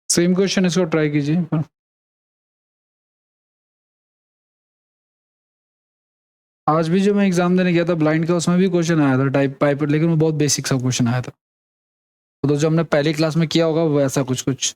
सेम क्वेश्चन, इसको ट्राई कीजिए। आज भी जो मैं एग्जाम देने गया था ब्लाइंड का, उसमें भी क्वेश्चन आया था टाइप पाइप, लेकिन वो बहुत बेसिक सा क्वेश्चन आया था। तो जो हमने पहली क्लास में किया होगा वैसा कुछ कुछ।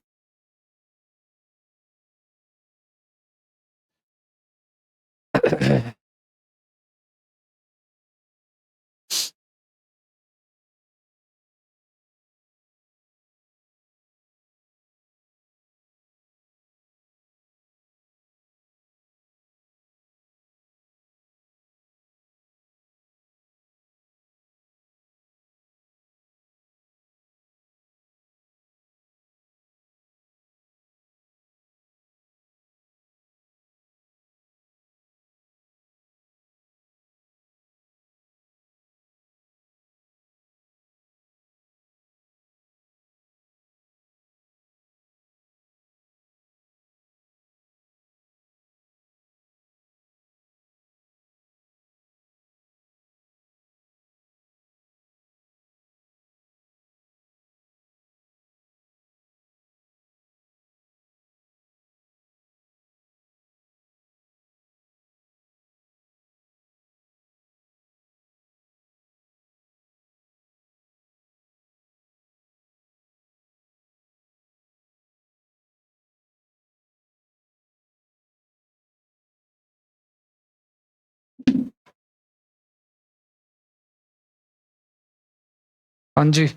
हाँ जी।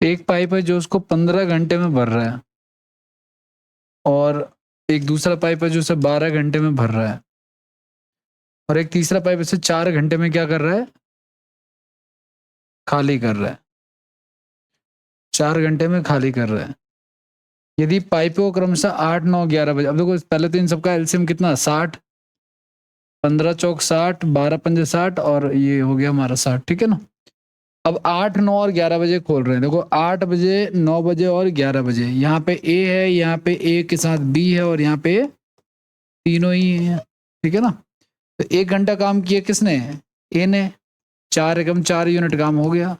एक पाइप है जो उसको 15 घंटे में भर रहा है, और एक दूसरा पाइप है जो उसे 12 घंटे में भर रहा है, और एक तीसरा पाइप इसे 4 घंटे में क्या कर रहा है, खाली कर रहा है। 4 घंटे में खाली कर रहा है। यदि पाइपों को क्रमशः 8, 9, 11 बजे, अब देखो पहले तो इन सबका एलसीएम कितना, 60, 15 चौक 60, 12 पंजे 60, और ये हो गया हमारा 60, ठीक है ना। अब 8, 9 और 11 बजे खोल रहे हैं। देखो 8 बजे, 9 बजे और 11 बजे, यहाँ पे ए है, यहाँ पे ए के साथ बी है, और यहाँ पे तीनों ही है, ठीक है ना। तो 1 घंटा काम किया किसने, ए ने। 4 एकम 4 यूनिट काम हो गया।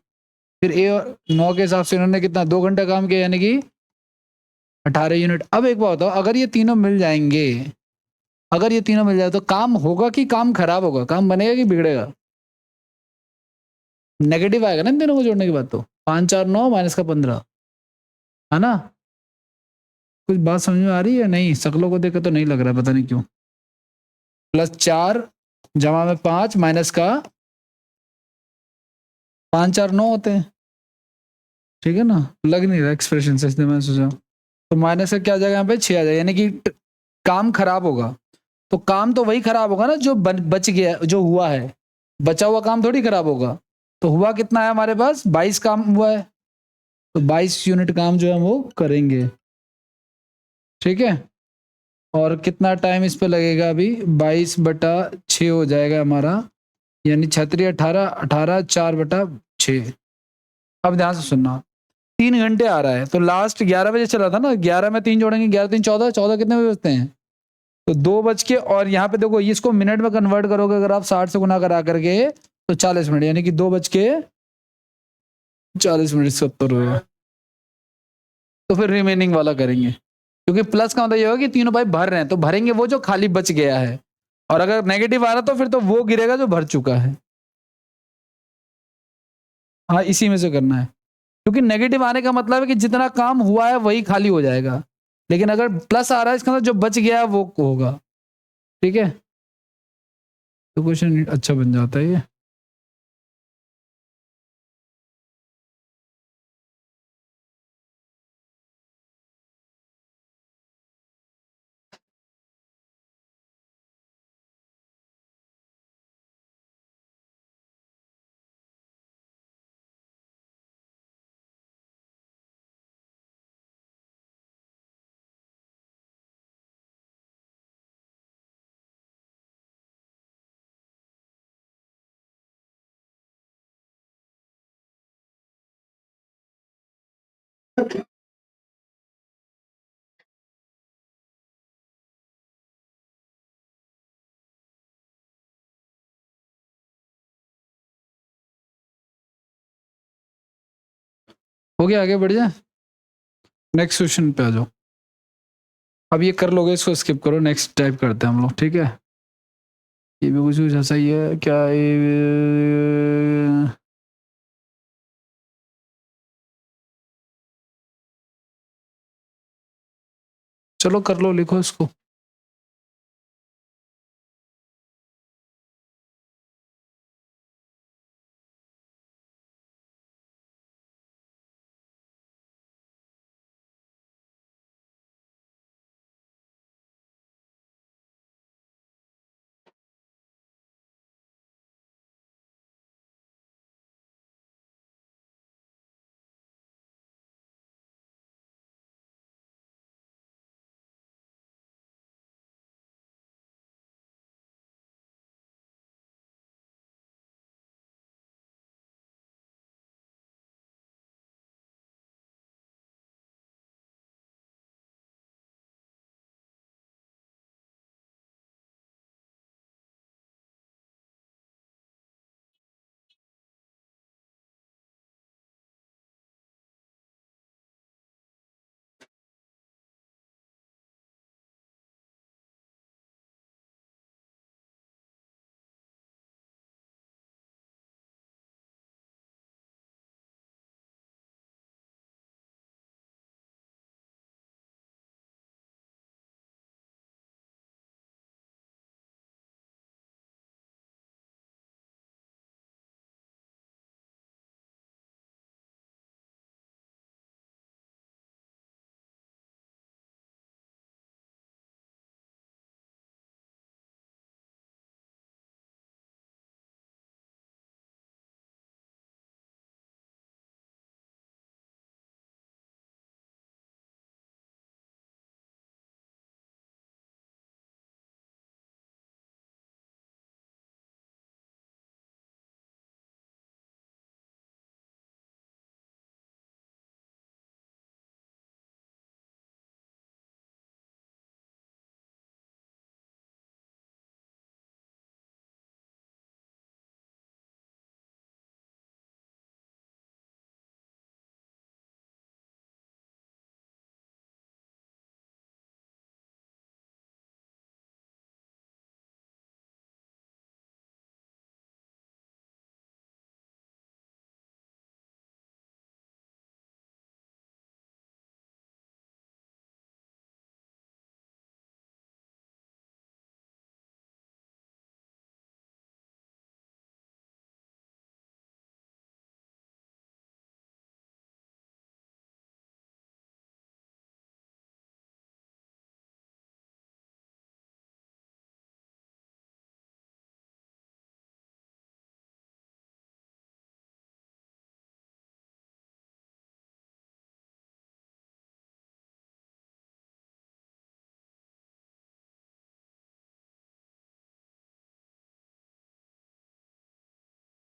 फिर ए और 9 के हिसाब से इन्होंने कितना, 2 घंटा काम किया, यानी कि 18 यूनिट। अब एक बात बताओ, अगर ये तीनों मिल जाएंगे, अगर ये तीनों मिल जाए तो काम होगा कि काम खराब होगा, काम बनेगा कि बिगड़ेगा। नेगेटिव आएगा ना इन तीनों को जोड़ने के बाद। तो 5, 4, 9 माइनस का 15, है ना। कुछ बात समझ में आ रही है नहीं, शक्लों को देखकर तो नहीं लग रहा है, पता नहीं क्यों। +4 जमा में 5 माइनस का 5, 4, 9 होते हैं, ठीक है ना। लग नहीं रहा एक्सप्रेशन से, इसलिए मैंने सोचा। तो माइनस का क्या आ जाएगा, यहाँ पे 6 आ जाएगा, यानी कि काम खराब होगा। तो काम तो वही खराब होगा ना जो बच गया, जो हुआ है। बचा हुआ काम थोड़ी खराब होगा। तो हुआ कितना है हमारे पास, 22 काम हुआ है। तो 22 यूनिट काम जो है वो करेंगे, ठीक है। और कितना टाइम इस पे लगेगा, अभी 22/6 हो जाएगा हमारा, यानी 36, 18, 18, 4/6। अब ध्यान से सुनना, 3 घंटे आ रहा है, तो लास्ट 11 बजे चला था ना, 11 में 3 जोड़ेंगे, 11, 3, 14, 14 कितने बजे बजते हैं, तो 2 बज के, और यहाँ पे देखो इसको मिनट में कन्वर्ट करोगे अगर आप 60 से गुना करा करके, तो 40 मिनट, यानी कि 2 बज के 40 मिनट 70 हुआ। तो फिर रिमेनिंग वाला करेंगे, क्योंकि प्लस का मतलब ये होगा कि तीनों पाइप भर रहे हैं, तो भरेंगे वो जो खाली बच गया है, और अगर नेगेटिव आ रहा तो फिर तो वो गिरेगा जो भर चुका है। हाँ, इसी में से करना है, क्योंकि नेगेटिव आने का मतलब है कि जितना काम हुआ है वही खाली हो जाएगा, लेकिन अगर प्लस आ रहा है इसका मतलब जो बच गया है वो होगा, ठीक है। तो क्वेश्चन अच्छा बन जाता है ये। हो गया, आगे बढ़ जाए, नेक्स्ट क्वेश्चन पे आ जाओ। अब ये कर लोगे, इसको स्किप करो, नेक्स्ट टाइप करते हैं हम लोग, ठीक है। ये भी कुछ ऐसा ही है क्या, ये चलो कर लो, लिखो इसको।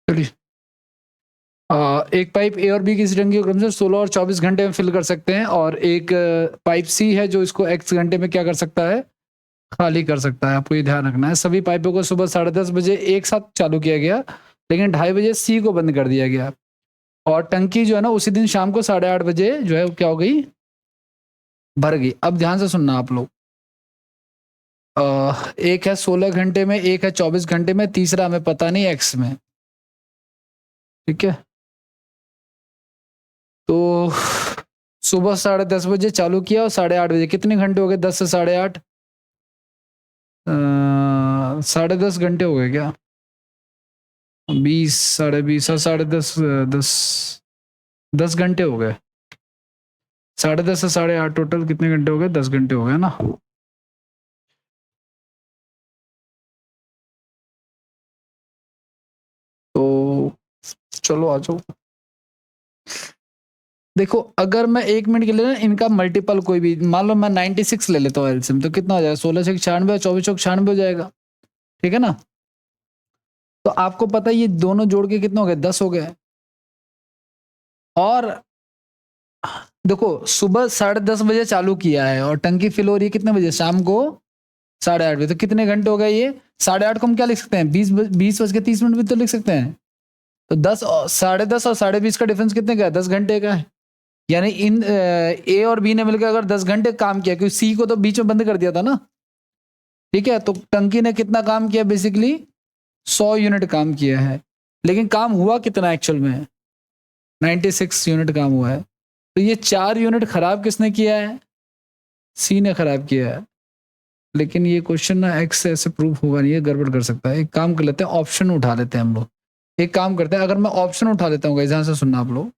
चलिए, एक पाइप ए और बी की इस टंकी को क्रमशः 16 और 24 घंटे में फिल कर सकते हैं, और एक पाइप सी है जो इसको x घंटे में क्या कर सकता है, खाली कर सकता है। आपको ये ध्यान रखना है। सभी पाइपों को सुबह 10:30 बजे एक साथ चालू किया गया, लेकिन 2:30 बजे सी को बंद कर दिया गया, और टंकी जो है ना उसी दिन शाम को 8:30 बजे जो है वो क्या हो गई, भर गई। अब ध्यान से सुनना आप लोग, एक है 16 घंटे में, एक है 24 घंटे में, तीसरा हमें पता नहीं एक्स में। ठीक है, तो सुबह 10:30 बजे चालू किया और 8:30 बजे, कितने घंटे हो गए, 10 से 8:30, 10:30 घंटे हो गए क्या, 20, 20:30 और 10:30, 10, 10 घंटे हो गए। 10:30 से 8:30 टोटल कितने घंटे हो गए, 10 घंटे हो गए ना। तो चलो आ जाओ। देखो, अगर मैं 1 मिनट के लिए ना इनका मल्टीपल कोई भी, मान लो मैं 96 ले लेता हूँ एलसीएम, तो कितना हो जाएगा, 16 से 96 और 24 से 96 हो जाएगा। ठीक है ना। तो आपको पता है ये दोनों जोड़ के कितने हो गए, 10 हो गए। और देखो, सुबह 10:30 बजे चालू किया है और टंकी फिल हो रही है कितने बजे, शाम को 8:30 बजे। तो कितने घंटे हो गए ये, 8:30 को हम क्या लिख सकते हैं, 20:30 भी तो लिख सकते हैं। तो 10 और 10:30 और 20:30 का डिफरेंस कितने का है, 10 घंटे का है। यानी इन ए और बी ने मिलकर अगर 10 घंटे काम किया, क्योंकि सी को तो बीच में बंद कर दिया था ना। ठीक है, तो टंकी ने कितना काम किया, बेसिकली 100 यूनिट काम किया है। लेकिन काम हुआ कितना एक्चुअल में, 96 यूनिट काम हुआ है। तो ये 4 यूनिट खराब किसने किया है, सी ने खराब किया है। लेकिन ये क्वेश्चन ना एक्स से ऐसे प्रूफ होगा नहीं, ये गड़बड़ कर सकता है। एक काम कर लेते हैं, ऑप्शन उठा लेते हैं हम लोग। एक काम करते हैं, अगर मैं ऑप्शन उठा लेता हूँ, ध्यान से सुनना आप लोग,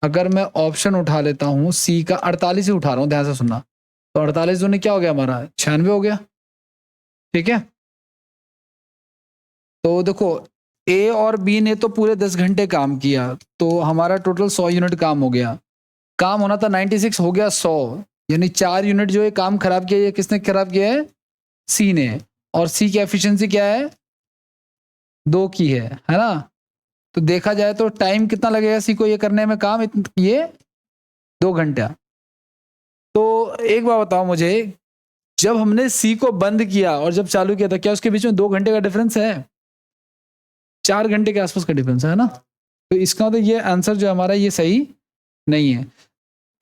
अगर मैं ऑप्शन उठा लेता हूँ सी का, 48 ही उठा रहा हूँ, ध्यान से सुनना। तो 48 दूनी क्या हो गया हमारा, 96 हो गया। ठीक है, तो देखो ए और बी ने तो पूरे 10 घंटे काम किया, तो हमारा टोटल 100 यूनिट काम हो गया। काम होना था 96, हो गया 100। यानी 4 यूनिट जो ये काम खराब किया, ये किसने खराब किया है, सी ने। और सी की एफिशिएंसी क्या है, 2 की है ना। तो देखा जाए तो टाइम कितना लगेगा सी को ये करने में काम, ये 2 घंटा। तो एक बात बताओ मुझे, जब हमने सी को बंद किया और जब चालू किया था, क्या उसके बीच में 2 घंटे का डिफरेंस है, 4 घंटे के आसपास का डिफरेंस है ना। तो इसका मतलब ये आंसर जो हमारा ये सही नहीं है।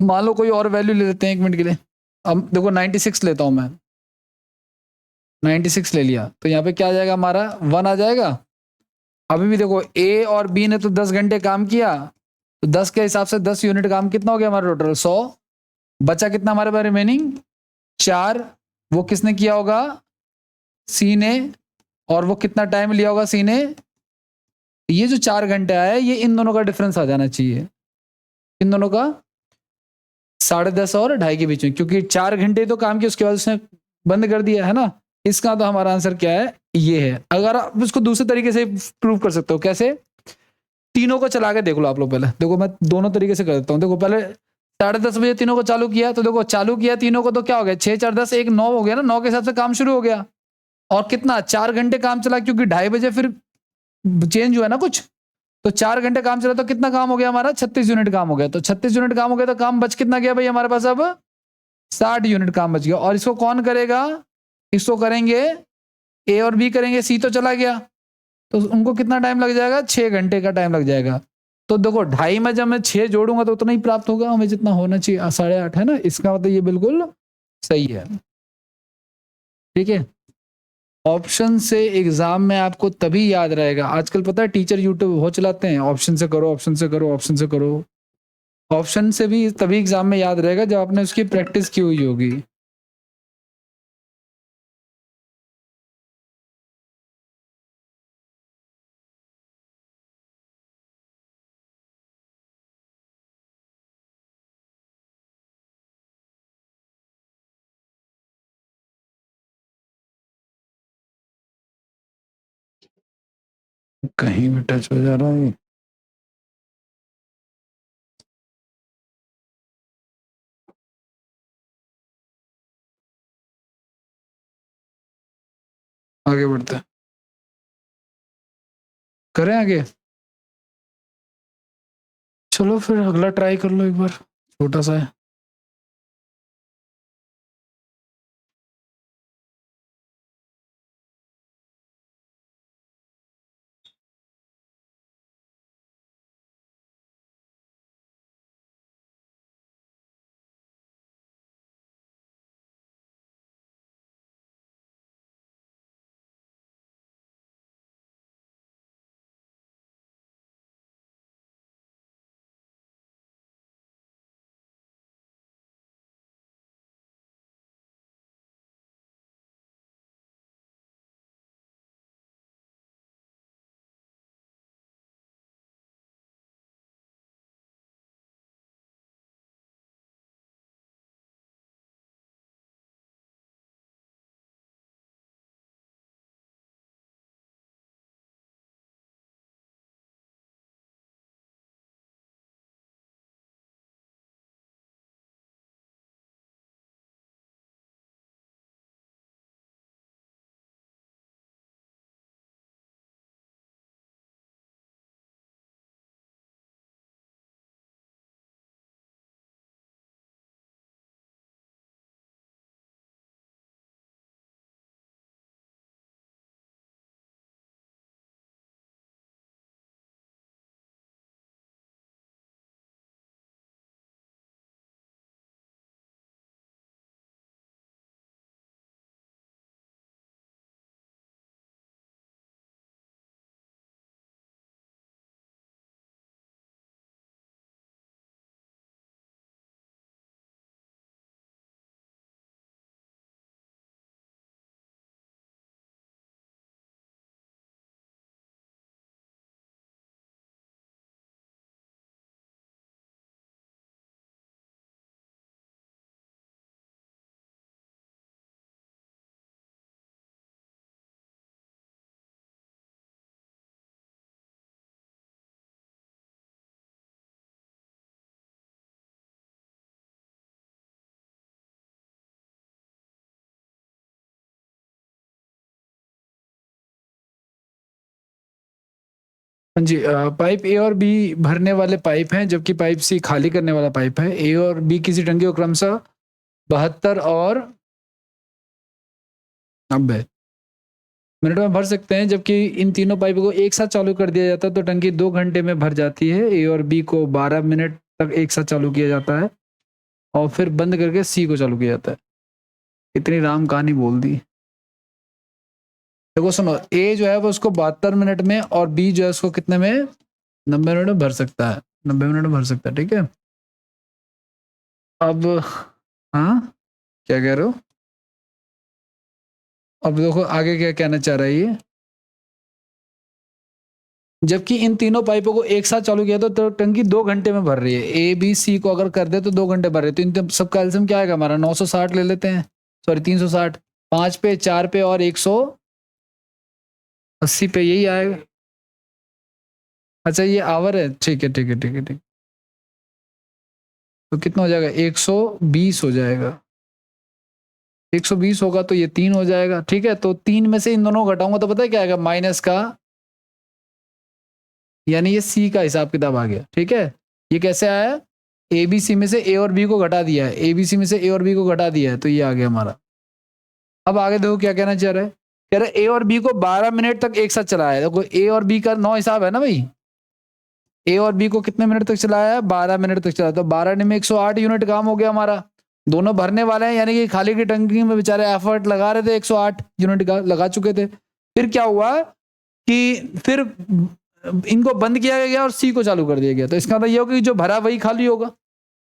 मान लो कोई और वैल्यू ले लेते हैं 1 मिनट के लिए। अब देखो 96 लेता हूं मैं, 96 ले लिया, तो यहाँ पे क्या आ जाएगा हमारा, 1 आ जाएगा। अभी भी देखो ए और बी ने तो 10 घंटे काम किया, तो 10 के हिसाब से 10 यूनिट काम कितना हो गया हमारा टोटल, 100। बचा कितना हमारे पास रिमेनिंग, 4। वो किसने किया होगा, सी ने। और वो कितना टाइम लिया होगा सी ने, ये जो 4 घंटे आया है, ये इन दोनों का डिफरेंस आ जाना चाहिए, इन दोनों का 10:30 और 2:30 के बीच में, क्योंकि 4 घंटे तो काम किया, उसके बाद उसने बंद कर दिया है ना। इसका तो हमारा आंसर क्या है, ये है। अगर आप इसको दूसरे तरीके से प्रूव कर सकते हो, कैसे, तीनों को चला के देख लो आप लोग। पहले देखो, मैं दोनों तरीके से कर देता हूँ। देखो पहले 10:30 बजे तीनों को चालू किया, तो देखो चालू किया तीनों को, तो क्या हो गया, 6, 4, 10, 1, 9 हो गया ना। 9 के हिसाब से काम शुरू हो गया, और कितना, 4 घंटे काम चला, क्योंकि 2:30 बजे फिर चेंज हुआ ना कुछ। तो 4 घंटे काम चला, तो कितना काम हो गया हमारा, 36 यूनिट काम हो गया। तो 36 यूनिट काम हो गया, तो काम बच कितना गया भाई हमारे पास, अब 60 यूनिट काम बच गया। और इसको कौन करेगा, इसको करेंगे ए और बी करेंगे, सी तो चला गया, तो उनको कितना टाइम लग जाएगा, 6 घंटे का टाइम लग जाएगा। तो देखो 2:30 में जब मैं 6 जोड़ूंगा तो उतना ही प्राप्त होगा हमें जितना होना चाहिए, 8:30 है ना। इसका मतलब ये बिल्कुल सही है। ठीक है, ऑप्शन से एग्जाम में आपको तभी याद रहेगा। आजकल पता है टीचर यूट्यूब बहुत चलाते हैं, ऑप्शन से करो, ऑप्शन से करो, ऑप्शन से करो। ऑप्शन से भी तभी एग्जाम में याद रहेगा जब आपने उसकी प्रैक्टिस की हुई होगी। कहीं भी टच हो जा रहा है। आगे बढ़ते हैं। करें आगे? चलो फिर अगला ट्राई कर लो एक बार, छोटा सा है। हाँ जी, पाइप ए और बी भरने वाले पाइप हैं, जबकि पाइप सी खाली करने वाला पाइप है। ए और बी किसी टंकी को क्रमशः 72 और 90 मिनट में भर सकते हैं, जबकि इन तीनों पाइपों को एक साथ चालू कर दिया जाता है तो टंकी 2 घंटे में भर जाती है। ए और बी को 12 मिनट तक एक साथ चालू किया जाता है और फिर बंद करके सी को चालू किया जाता है। इतनी राम कहानी बोल दी। देखो सुनो, ए जो है वो उसको 72 मिनट में और बी जो है उसको कितने में, 90 मिनट में भर सकता है। 90 मिनट में भर सकता है, ठीक है। अब हाँ, क्या कह रहे हो? अब देखो आगे क्या कहना चाह रहा है ये। जबकि इन तीनों पाइपों को एक साथ चालू किया तो टंकी 2 घंटे में भर रही है। ए बी सी को अगर कर दे तो 2 घंटे भर रही है। तो इन सब का एलसीएम क्या आएगा हमारा, 960 ले लेते हैं, सॉरी 360, 5 पे 4 पे और 180 पे, यही आएगा। अच्छा ये आवर है, ठीक है ठीक है ठीक है ठीक। तो कितना हो जाएगा, 120 हो जाएगा। 120 होगा तो ये 3 हो जाएगा, ठीक है। तो 3 में से इन दोनों को घटाऊंगा तो पता है क्या आएगा, माइनस का, यानी ये सी का हिसाब किताब आ गया, ठीक है। ये कैसे आया, ए बी सी में से ए और बी को घटा दिया है, ए बी सी में से ए और बी को घटा दिया है, तो ये आ गया हमारा। अब आगे देखो क्या कहना चाह रहा है, कह रहा है ए और बी को 12 मिनट तक एक साथ चलाया है। देखो ए और बी का 9 हिसाब है ना भाई, ए और बी को कितने मिनट तक चलाया है, 12 मिनट तक चलाया। तो 12 में 108 यूनिट काम हो गया हमारा। दोनों भरने वाले हैं, यानी कि खाली की टंकी में बेचारे एफर्ट लगा रहे थे, 108 यूनिट का लगा चुके थे। फिर क्या हुआ कि फिर इनको बंद किया गया और सी को चालू कर दिया गया। तो इसका मतलब ये होगा कि जो भरा वही खाली होगा,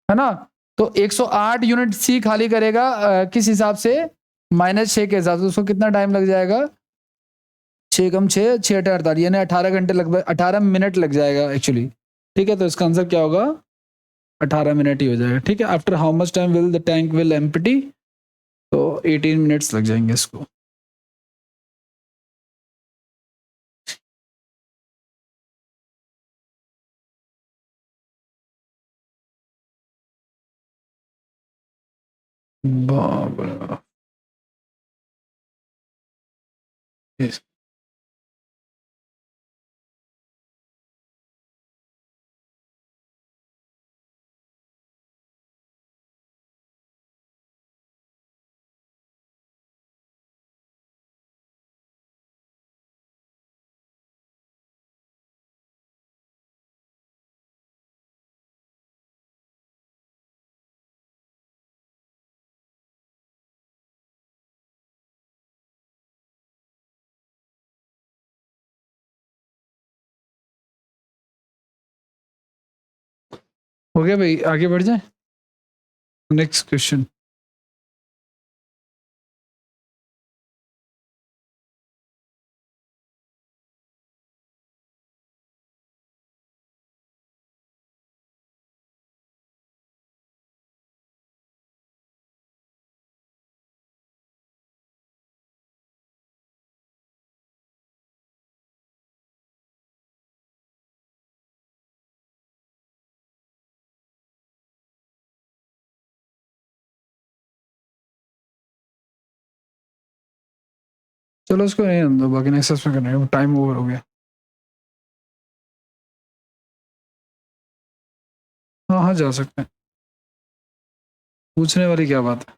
है ना। तो 108 यूनिट सी खाली करेगा किस हिसाब से, -6 के हिसाब से। उसको कितना टाइम लग जाएगा, 6 कम 6 6 48, यानी 18 घंटे लगभग, 18 मिनट लग जाएगा एक्चुअली, ठीक है। तो इसका आंसर क्या होगा, 18 मिनट ही हो जाएगा, ठीक है। After how much time will the tank will empty, तो 18 मिनट्स लग जाएंगे इसको। बाप रे बाप। Yes. हो गया भाई, आगे बढ़ जाए। Next question. चलो इसको नहीं आने दो, बाकी नेक्स्ट में करना है, टाइम ओवर हो गया। हाँ हाँ जा सकते हैं, पूछने वाली क्या बात है।